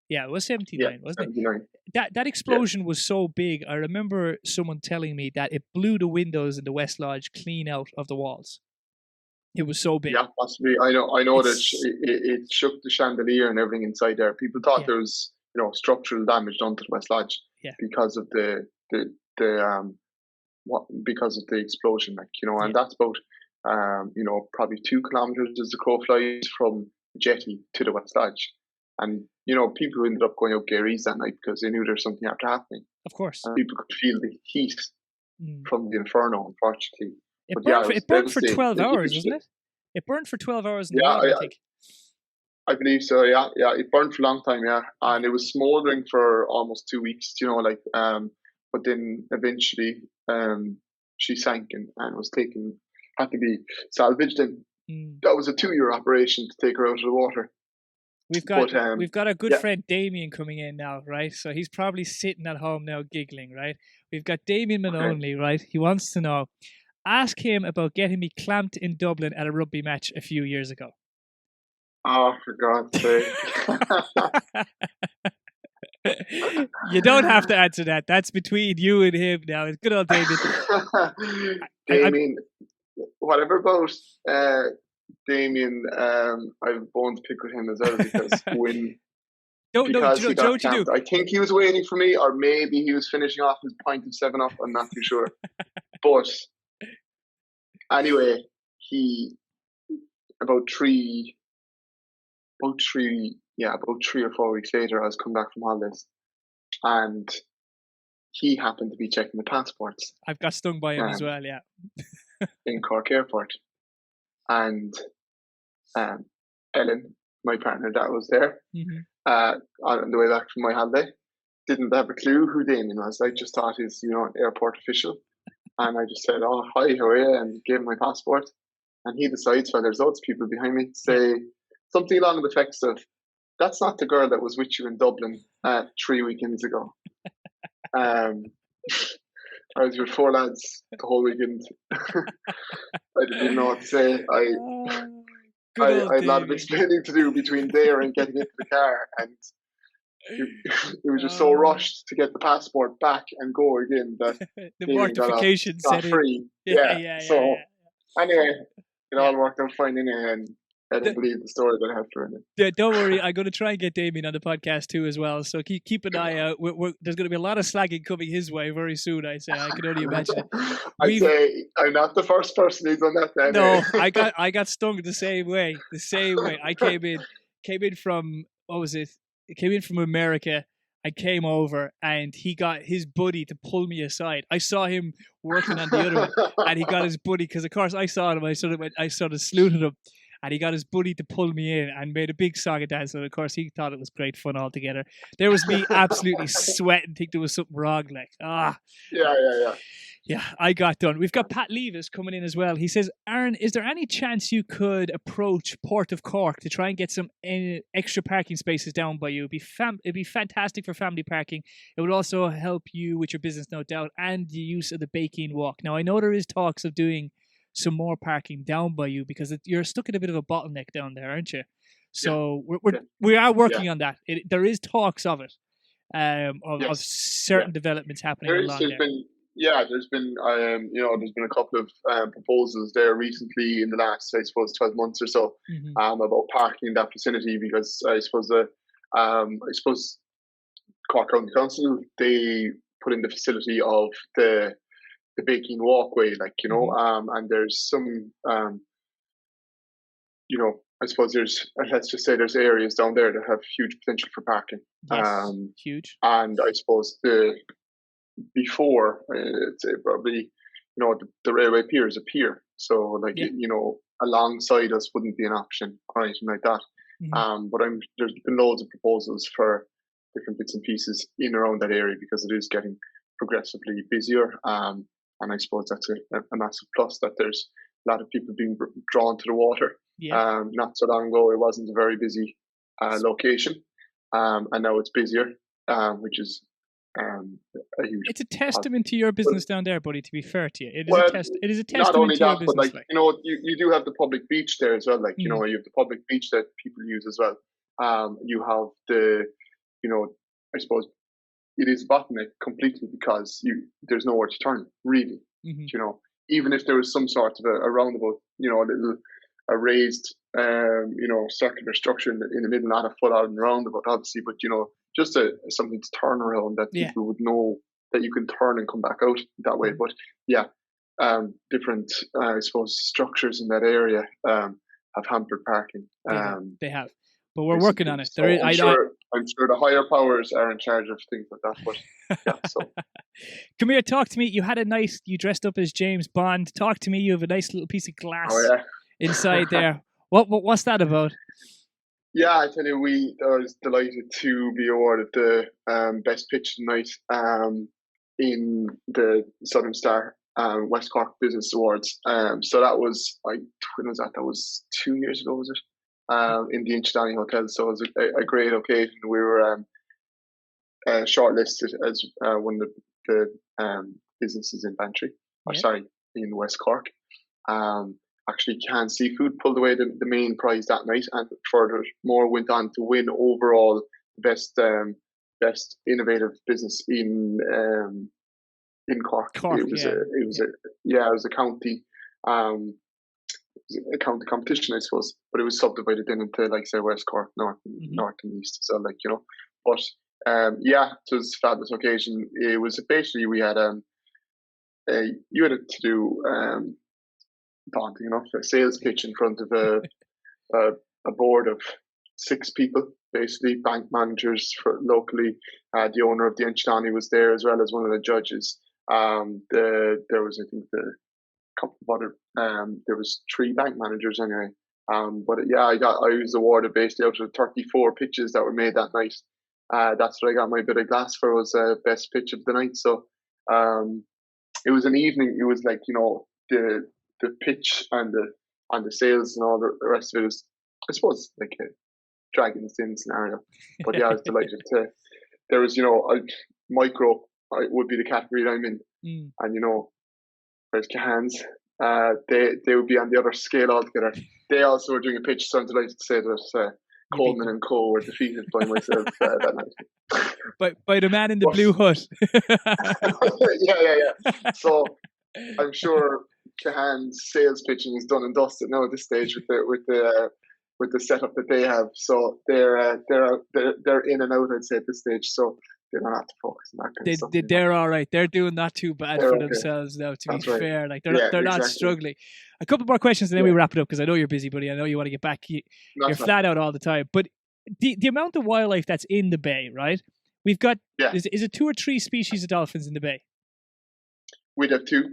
Yeah, it was 79, wasn't 79. it? That explosion was so big. I remember someone telling me that it blew the windows in the West Lodge clean out of the walls. It was so big. Yeah, possibly. I know that it shook the chandelier and everything inside there. People thought there was structural damage done to the West Lodge because of because of the explosion, and that's about probably 2 kilometers as the crow flies from the jetty to the West Lodge. And, people ended up going out Gary's that night because they knew there was something after happening. Of course. And people could feel the heat from the inferno, unfortunately. It burned for 12 hours, wasn't it? It burned for 12 hours in the water, I think. I believe so, yeah. It burned for a long time, yeah. And it was smouldering for almost 2 weeks, but then eventually she sank and had to be salvaged. And that was a 2-year operation to take her out of the water. We've got a good friend Damien coming in now, right? So he's probably sitting at home now giggling, right? We've got Damien Manonley, right? He wants to know, ask him about getting me clamped in Dublin at a rugby match a few years ago. Oh, for God's sake. You don't have to answer that. That's between you and him now. It's good old Damien. Damien, whatever about Damien, I've bone to pick with him as well because I think he was waiting for me, or maybe he was finishing off his pint of 7-Up. I'm not too sure. But anyway, about 3 or 4 weeks later, I was coming back from holidays, and he happened to be checking the passports. I've got stung by him as well, yeah. In Cork Airport. And Ellen, my partner that was there, on the way back from my holiday, didn't have a clue who Damien was. I just thought he's, an airport official. And I just said, "Oh, hi, how are you?" and gave him my passport. And he decides, while there's loads of people behind me, to say something along the effects of, "That's not the girl that was with you in Dublin 3 weekends ago." I was with 4 lads the whole weekend. I didn't even know what to say. I had a lot of explaining to do between there and getting into the car, and it was just so rushed to get the passport back and go again that the mortification set free. Yeah. Anyway, it all worked out fine anyway, and I don't believe the story that I have for it. Yeah, don't worry. I'm going to try and get Damien on the podcast too as well. So keep an eye out. There's going to be a lot of slagging coming his way very soon. I can only imagine it. I'd say I'm not the first person who's done that. Then, no, I got stung the same way. I came in from, what was it? I came in from America. I came over and he got his buddy to pull me aside. I saw him working on the other one, and he got his buddy, because of course I saw him. I sort of saluted him. And he got his buddy to pull me in and made a big song and dance. And of course, he thought it was great fun altogether. There was me absolutely sweating, think there was something wrong. Yeah, I got done. We've got Pat Levis coming in as well. He says, "Aaron, is there any chance you could approach Port of Cork to try and get some extra parking spaces down by you? It'd be fantastic for family parking. It would also help you with your business, no doubt, and the use of the Baking Walk." Now, I know there is talks of doing some more parking down by you because you're stuck in a bit of a bottleneck down there, aren't you? So we are working on that. There is talks of it, of certain developments happening along there. There's been a couple of proposals there recently in the last, I suppose, 12 months or so, about parking in that vicinity, because I suppose Cork County Council, they put in the facility of the Baking Walkway, and there's some, I suppose let's just say there's areas down there that have huge potential for parking. Yes, huge. And I suppose before, I'd say probably, the railway pier is a pier. So, alongside us wouldn't be an option or anything like that. But there's been loads of proposals for different bits and pieces in around that area, because it is getting progressively busier. And I suppose that's a massive plus, that there's a lot of people being drawn to the water. Yeah. Not so long ago, it wasn't a very busy location, and now it's busier, which is a huge. It's a testament to your business down there, buddy. To be fair to you, it is a testament not only to your that, business. But you do have the public beach there as well. You have the public beach that people use as well. You have the, I suppose, it is a bottleneck completely because there's nowhere to turn, really. Even if there was some sort of a roundabout, a raised, circular structure in the middle, not a full on roundabout, obviously, but just something to turn around that people would know that you can turn and come back out that way. But different, I suppose, structures in that area have hampered parking. They have. But we're working on it. So I'm sure the higher powers are in charge of things like that. But so. Come here, talk to me. You dressed up as James Bond. Talk to me. You have a nice little piece of glass inside there. What's that about? Yeah, I tell you, I was delighted to be awarded the best pitch tonight in the Southern Star West Cork Business Awards. So that was, when was that? That was 2 years ago, was it? in the Inchydoney Hotel. So it was a great occasion. We were shortlisted as one of the businesses in Bantry, in West Cork. Actually, canned seafood pulled away the main prize that night, and furthermore went on to win overall best innovative business in Cork. It was a county competition, I suppose, but it was subdivided then into, like, say, West Cork, North and East. So, like, but it was a fabulous occasion. It was basically, we had you had to do daunting enough, a sales pitch in front of a board of 6 people, basically bank managers for locally. The owner of the Inchydoney was there, as well as one of the judges. There was, I think, a couple of other. There was 3 bank managers anyway. But I was awarded basically out of the 34 pitches that were made that night. That's what I got my bit of glass for, was best pitch of the night. So it was an evening. It was like, the pitch and the sales and all the rest of it was, I suppose, like a Dragon's Den scenario. But I was delighted to. There was, micro would be the category that I'm in, and whereas Cahan's, they would be on the other scale altogether. They also were doing a pitch, so I'm delighted to say that Coleman and Co were defeated by myself that night. By the man in the blue hut. Yeah. So I'm sure Cahan's sales pitching is done and dusted now at this stage with the setup that they have. So they're in and out, I'd say, at this stage. So they don't have to focus on that kind of stuff. They're all right. They're doing not too bad for themselves now, to be fair. Like, they're not struggling. A couple more questions and then we wrap it up, because I know you're busy, buddy. I know you want to get back. You're flat out all the time. But the amount of wildlife that's in the bay, right? We've got, is it 2 or 3 species of dolphins in the bay? We'd have 2.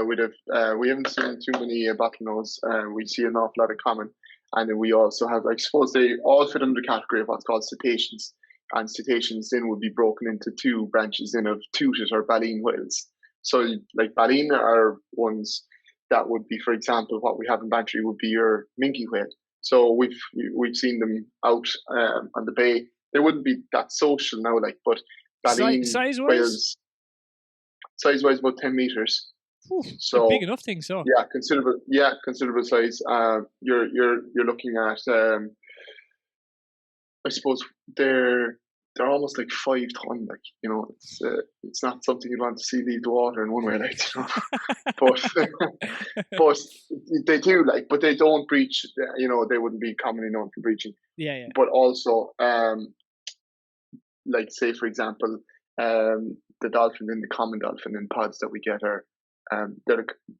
We haven't seen too many bottlenose. We see an awful lot of common. And then we also have, I suppose, they all fit under the category of what's called cetaceans. And cetaceans then would be broken into 2 branches in of tooted or baleen whales. So, like, baleen are ones that would be, for example, what we have in Bantry would be your minke whale. So we've seen them out on the bay. They wouldn't be that social now, like, but baleen whales, size-wise, about 10 meters. Ooh, so big enough thing. So considerable size. You're looking at. I suppose they're almost like 5 ton. Like, it's not something you'd want to see leave the water in one way, like, but they do, like, but they don't breach. They wouldn't be commonly known for breaching. Yeah. But also, like, say, for example, the dolphin and the common dolphin in pods that we get are,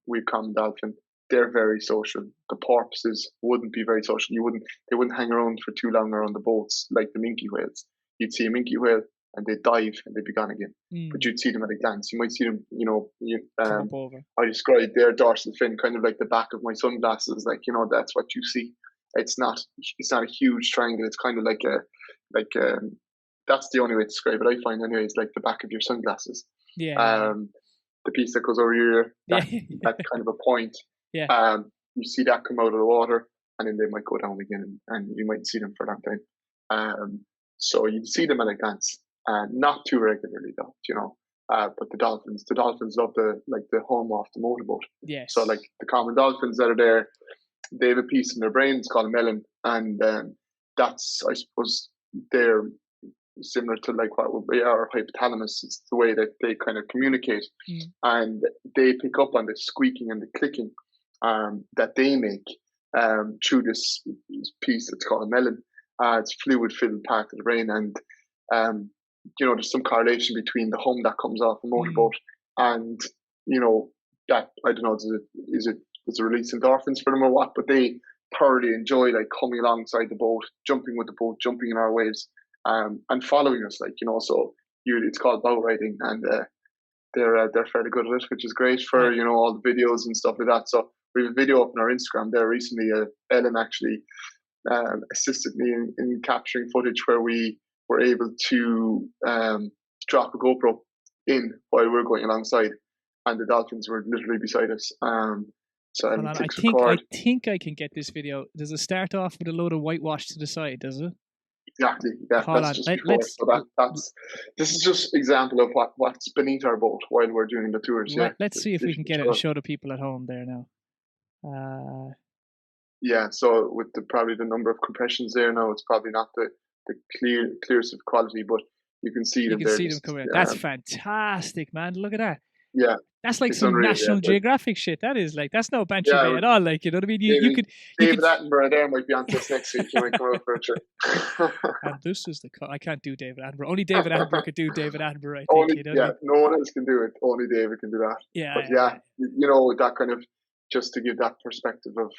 we common dolphin. They're very social. The porpoises wouldn't be very social. They wouldn't hang around for too long around the boats like the minke whales. You'd see a minke whale and they'd dive and they'd be gone again. But you'd see them at a glance. You might see them, I described their dorsal fin kind of like the back of my sunglasses. Like, that's what you see. It's not a huge triangle. It's kind of like that's the only way to describe it, I find, anyway. It's like the back of your sunglasses. Yeah. The piece that goes over your ear, that kind of a point. Yeah. You see that come out of the water, and then they might go down again, and you might see them for a long time. So you see them at a glance, not too regularly though, But the dolphins love the home off the motorboat. Yes. So, like, the common dolphins that are there, they have a piece in their brain. It's called a melon, and that's, I suppose, they're similar to like what would be our hypothalamus. It's the way that they kind of communicate, and they pick up on the squeaking and the clicking that they make through this piece that's called a melon. It's fluid-filled part of the brain, and there's some correlation between the hum that comes off a motorboat and that, I don't know, is it a release endorphins for them or what? But they thoroughly enjoy, like, coming alongside the boat, jumping with the boat, jumping in our waves, and following us, like, so it's called boat riding, and they're fairly good at it, which is great for all the videos and stuff like that. So we have a video up on our Instagram there recently. Ellen actually assisted me in capturing footage where we were able to drop a GoPro in while we were going alongside, and the dolphins were literally beside us. So Hold on, I think I can get this video. Does it start off with a load of whitewash to the side? Does it? Exactly. Yeah, Hold that's on. just before. So this is just example of what's beneath our boat while we're doing the tours. Let's see if we can get it and show the people at home there now. Yeah, so with probably the number of compressions there now, it's probably not the clearest of quality, but you can see them. You can see them coming in. That's fantastic, man. Look at that. Yeah. That's like some unreal, National Geographic shit. That is like, that's no bantry bay at all. Like, you know what I mean? David Attenborough there might be on this next week. You might come out for a trip. And this is I can't do David Attenborough. Only David Attenborough could do David Attenborough, I think. Only, you know what I mean? No one else can do it. Only David can do that. Yeah. But you know, that kind of, just to give that perspective of,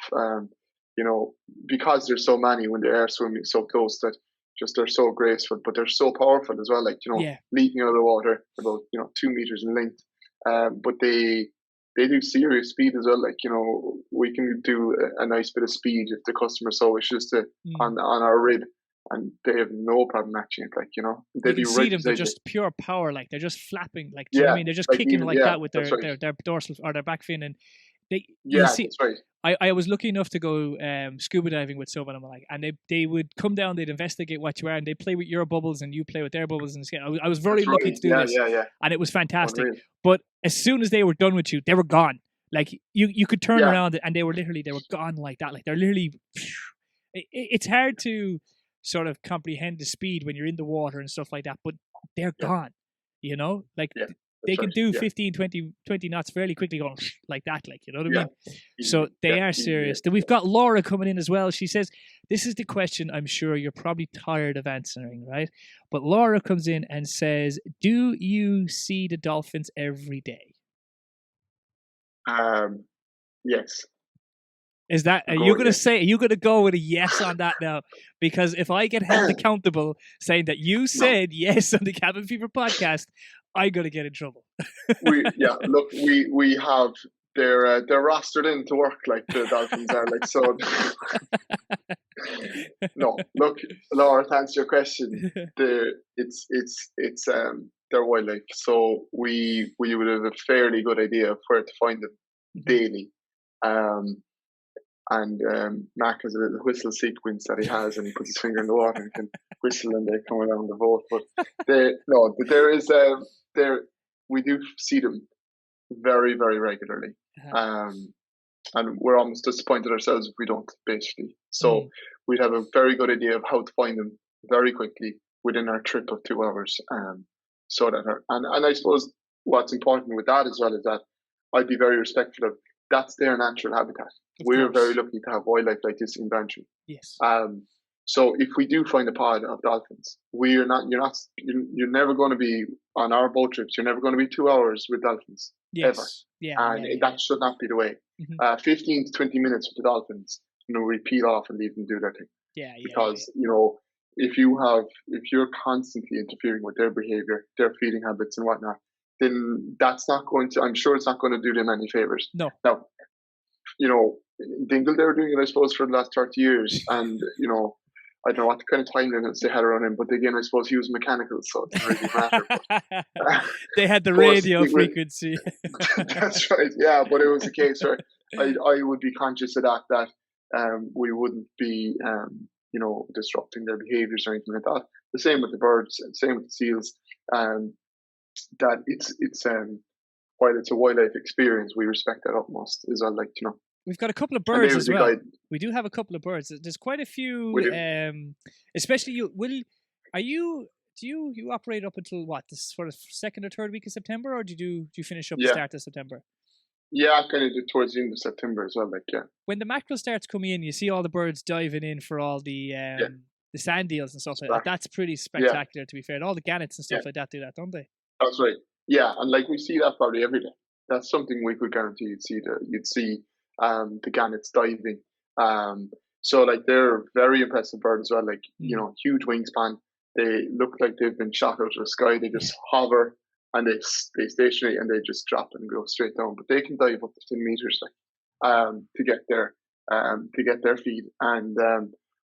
you know, because there's so many when they are swimming so close, that just they're so graceful, but they're so powerful as well. Like, you know, leaping out of the water about 2 meters in length. But they do serious speed as well. Like, you know, we can do a nice bit of speed if the customer so wishes to on our rib, and they have no problem matching it. Like, you know, you can see them. They're just pure power. Like, they're just flapping. Like, do you know what I mean? They're just kicking like that with their dorsal or their back fin, and that's right. I was lucky enough to go scuba diving with Sullivan, and they would come down, they'd investigate what you are, and they play with your bubbles and you play with their bubbles. And I was very lucky to do this, and it was fantastic. Unreal. But as soon as they were done with you, they were gone. Like, you could turn around and they were gone like that. Like, they're literally. It's hard to sort of comprehend the speed when you're in the water and stuff like that, but they're gone. You know, like. They can do 15, 20 knots fairly quickly, going like that, like, you know what I mean? So they are serious. Then we've got Laura coming in as well. She says, this is the question I'm sure you're probably tired of answering, right? But Laura comes in and says, do you see the dolphins every day? Yes. Is that, are you going to go with a yes on that now? Because if I get held accountable saying that you said yes on the Cabin Fever podcast, I'm going to get in trouble. We have, they're rostered in to work, like the Dolphins are, like, so. No, look, Laura, to answer your question, it's their wildlife. So we would have a fairly good idea of where to find them daily. And Mark has a little whistle sequence that he has, and he puts his finger in the water and can whistle, and they come around the boat. But we do see them very, very regularly. And we're almost disappointed ourselves if we don't, basically. So we'd have a very good idea of how to find them very quickly within our trip of 2 hours. So that and I suppose what's important with that as well is that I'd be very respectful of, that's their natural habitat. We're very lucky to have wildlife like this in Bantry. Yes. So if we do find a pod of dolphins, you're never going to be on our boat trips. You're never going to be 2 hours with dolphins. Yes. Ever. And that should not be the way. 15 to 20 minutes with the dolphins, we peel off and leave them do their thing. Because you know, if you're constantly interfering with their behavior, their feeding habits and whatnot, then I'm sure it's not going to do them any favors. No. Now, you know, Dingle, they were doing it, I suppose, for the last 30 years. And, you know, I don't know what kind of time limits they had around him. But again, I suppose he was mechanical, so it didn't really matter. But, they had the radio frequency. That's right, yeah. But it was a case where I would be conscious of that we wouldn't be, you know, disrupting their behaviors or anything like that. The same with the birds, same with the seals. That it's while it's a wildlife experience, we respect that utmost as well. Like, you know, we've got a couple of birds as well. We do have a couple of birds. There's quite a few. Especially do you operate up until what, this sort of second or third week of September, or do you finish up the start of September? Yeah, I kind of do towards the end of September as well. Like, yeah. When the mackerel starts coming in, you see all the birds diving in for all the sand eels and stuff like that. That's pretty spectacular, to be fair. And all the gannets and stuff like that do that, don't they? That's right. Yeah, and like we see that probably every day. That's something we could guarantee you'd see the gannets diving. So like they're a very impressive bird as well. Like, you know, huge wingspan. They look like they've been shot out of the sky. They just hover and they stay stationary and they just drop and go straight down. But they can dive up to 10 meters to get their feed. And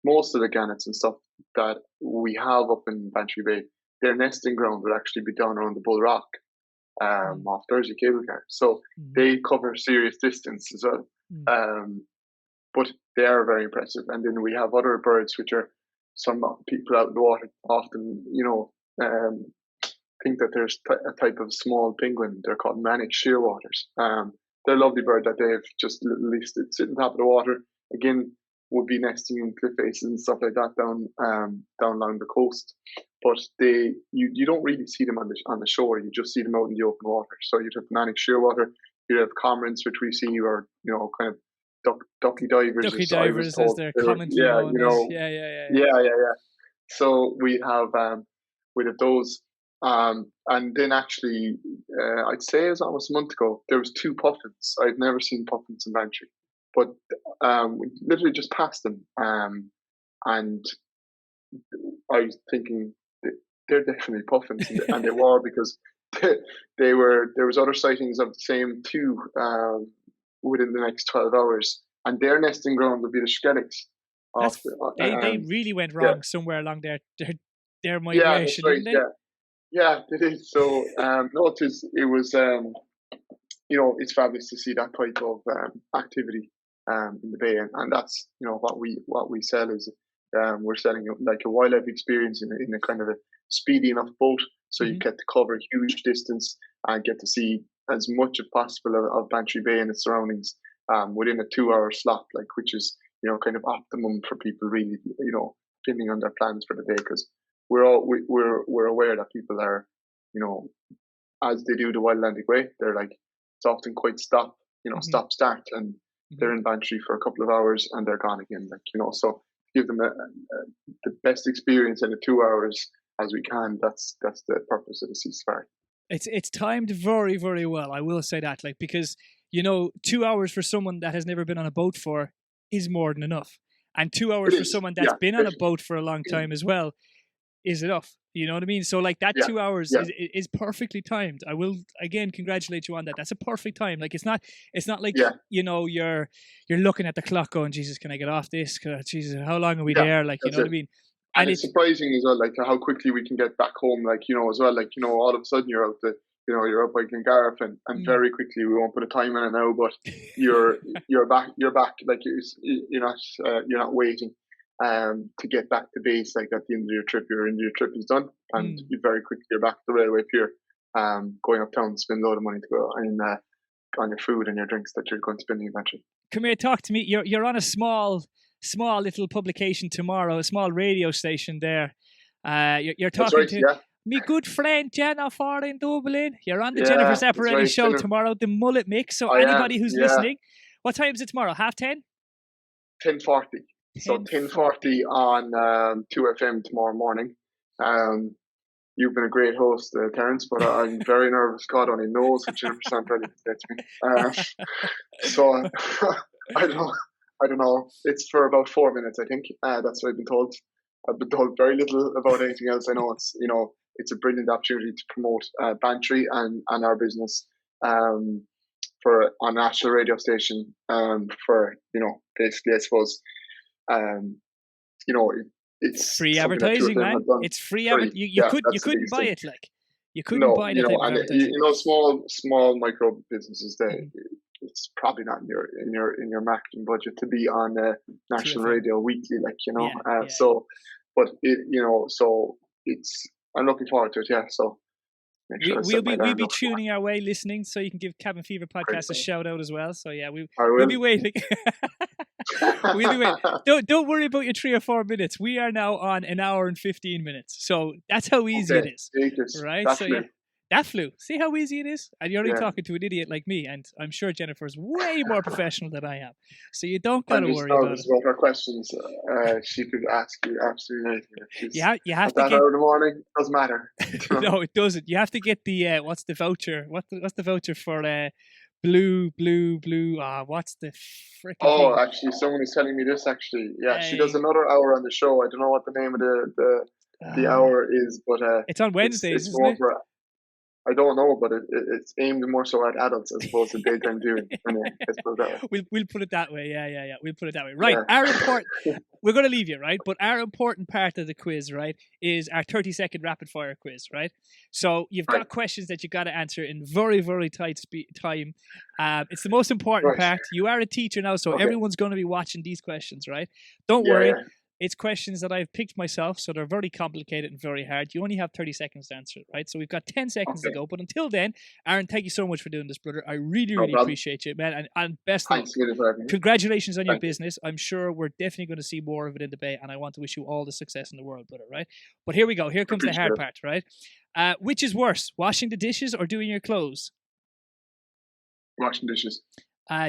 most of the gannets and stuff that we have up in Bantry Bay, their nesting ground would actually be down around the Bull Rock, off Thursday Cable Car. So they cover serious distance as well. But they are very impressive. And then we have other birds, which are some people out in the water often, think that there's a type of small penguin. They're called manic shearwaters. They're a lovely bird that they've just sit on top of the water. Again, would be nesting in cliff faces and stuff like that down along the coast. But you don't really see them on the shore. You just see them out in the open water. So you'd have manic shearwater. You'd have cormorants, which we see are kind of ducky divers. Ducky divers, as they're commonly known. Yeah. So we have those. And then actually, I'd say it was almost a month ago, there was 2 puffins. I've never seen puffins in Bantry, but we literally just passed them. And I was thinking they're definitely puffins, and they were, because there was other sightings of the same 2 within the next 12 hours, and their nesting ground would be the Skelligs. They really went wrong somewhere along their migration, right, didn't they? Yeah, it is. So it was it's fabulous to see that type of activity in the bay, and that's what we sell is we're selling like a wildlife experience in a kind of a speedy enough boat, so you get to cover a huge distance and get to see as much as possible of Bantry Bay and its surroundings within a 2-hour slot, like, which is kind of optimum for people really depending on their plans for the day, because we're aware that people are as they do the Wild Atlantic Way, they're like, it's often quite stop start, and they're in Bantry for a couple of hours and they're gone again, so give them the best experience in the 2 hours as we can. That's the purpose of the Sea Safari. It's timed very, very well, I will say that, like, because 2 hours for someone that has never been on a boat for is more than enough, and 2 hours for someone that's been on a boat for a long time as well is enough. You know what I mean? So like that 2 hours is perfectly timed. I will again congratulate you on that. That's a perfect time. Like it's not like you're looking at the clock going, Jesus, can I get off this? Jesus, how long are we there? Like what I mean? And it's surprising as well, like how quickly we can get back home. Like as well, like all of a sudden you're out you're up by Glengarriff, and very quickly, we won't put a time on it now, but you're back. Like you're not waiting to get back to base. Like at the end of your trip, your trip is done, and you very quickly you're back to the railway pier, going uptown to spend a lot of money to go on your food and your drinks that you're going to spend in Bantry. Come here, talk to me. You're on a small little publication tomorrow, a small radio station there. You're talking to me good friend Jennifer in Dublin. You're on the Jennifer Zapparelli show tomorrow, the Mullet Mix. So anybody who's listening, what time is it tomorrow? 10:30? 10:40. So 10:40 on 2FM tomorrow morning. You've been a great host, Terence, but I'm very nervous. God only knows what Jennifer Zapparelli said to me. So I don't know. It's for about 4 minutes, I think. That's what I've been told. I've been told very little about anything else. I know it's a brilliant opportunity to promote Bantry and our business for a national radio station for basically, I suppose, it's free advertising, man. It's free advertising. You couldn't buy it, like you couldn't buy it. Small micro businesses, it's probably not in your marketing budget to be on national radio weekly, So, but so it's. I'm looking forward to it. Yeah, so. We'll be tuning our way, listening, so you can give Cabin Fever Podcast a shout out as well. So yeah, we'll be waiting. We'll be waiting. Don't worry about your 3 or 4 minutes. We are now on 1 hour and 15 minutes. So that's how easy it is, right? That flew. See how easy it is? And you're only talking to an idiot like me, and I'm sure Jennifer's way more professional than I am. So you don't got to worry about it. About her questions, she could ask you absolutely anything. You have to get hour in the morning. Doesn't matter. No, it doesn't. You have to get the what's the voucher? What's the voucher for blue? What's the freaking? Oh, thing? Actually, someone is telling me this. Actually, she does another hour on the show. I don't know what the name of the hour is, but it's on Wednesdays, isn't it? I don't know, but it's aimed more so at adults as opposed to daytime viewing. Anyway, let's put it that way. We'll put it that way. Yeah. We'll put it that way. Right. Our important. We're going to leave you, right? But our important part of the quiz, right, is our 30-second rapid fire quiz, right? So you've got questions that you got to answer in very, very tight time. It's the most important part. You are a teacher now, so everyone's going to be watching these questions, right? Don't worry. Yeah. It's questions that I've picked myself, so they're very complicated and very hard. You only have 30 seconds to answer it, right? So we've got 10 seconds to go. But until then, Aaron, thank you so much for doing this, brother. I really appreciate you, man. And best of luck. Congratulations on your business. I'm sure we're definitely going to see more of it in the Bay, and I want to wish you all the success in the world, brother, right? But here we go. Here comes the hard part, right? Which is worse, washing the dishes or doing your clothes? Washing dishes.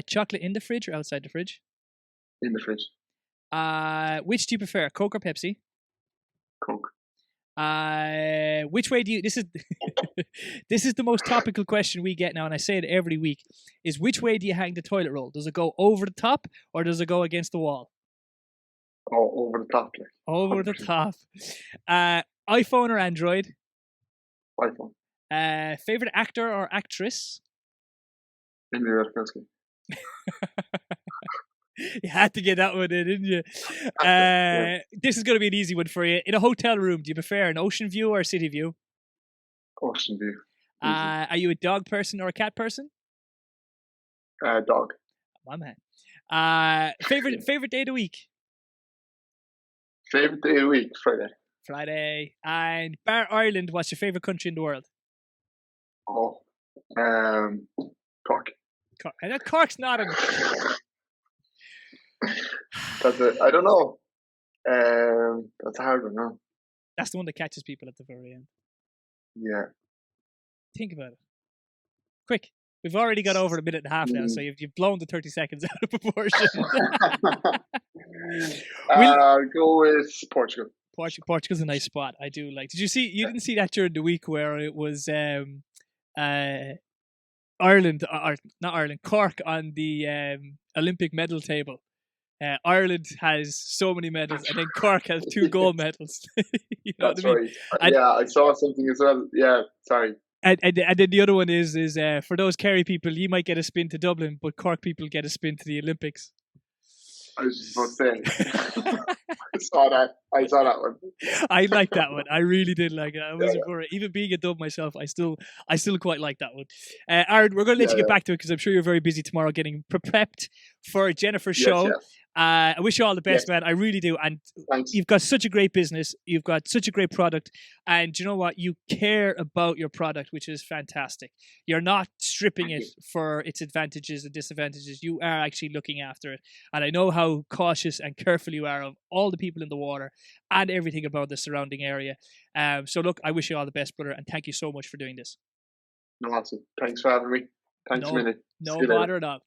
Chocolate in the fridge or outside the fridge? In the fridge. Which do you prefer, Coke or Pepsi? Coke. Which way do you? This is this is the most topical question we get now, and I say it every week. Is which way do you hang the toilet roll? Does it go over the top or does it go against the wall? Oh, over the top. Like. Over 100%. The top. iPhone or Android? iPhone. Favorite actor or actress? Emily Ratajkowski. You had to get that one in, didn't you? This is going to be an easy one for you. In a hotel room, do you prefer an ocean view or a city view? Ocean view. Are you a dog person or a cat person? Dog. My man. Favorite day of the week? Favorite day of the week? Friday. And bar Ireland, what's your favorite country in the world? Oh, Cork. And Cork's not in. I don't know. That's a hard one, no? That's the one that catches people at the very end. Yeah. Think about it. Quick. We've already got over a minute and a half now, so you've blown the 30 seconds out of proportion. I'll go with Portugal. Portugal's a nice spot. I do like. Did you see? You didn't see that during the week where it was Ireland, or not Ireland, Cork on the Olympic medal table. Ireland has so many medals, and then Cork has 2 gold medals. You know That's what I mean? Right. Yeah, I saw something as well. Yeah, sorry. And then the other one is for those Kerry people, you might get a spin to Dublin, but Cork people get a spin to the Olympics. I was just about to say. I saw that one. I like that one. I really did like it. I wasn't for it. Even being a dub myself, I still quite like that one. Aaron, we're going to let you get back to it because I'm sure you're very busy tomorrow getting prepped for Jennifer's show. Yes. I wish you all the best, man. I really do. And thanks. You've got such a great business. You've got such a great product. And you know what? You care about your product, which is fantastic. You're not stripping it for its advantages and disadvantages. You are actually looking after it. And I know how cautious and careful you are of all the people in the water and everything about the surrounding area. So look, I wish you all the best, brother. And thank you so much for doing this. No, awesome. Thanks for having me. Thanks a minute. No bother at all.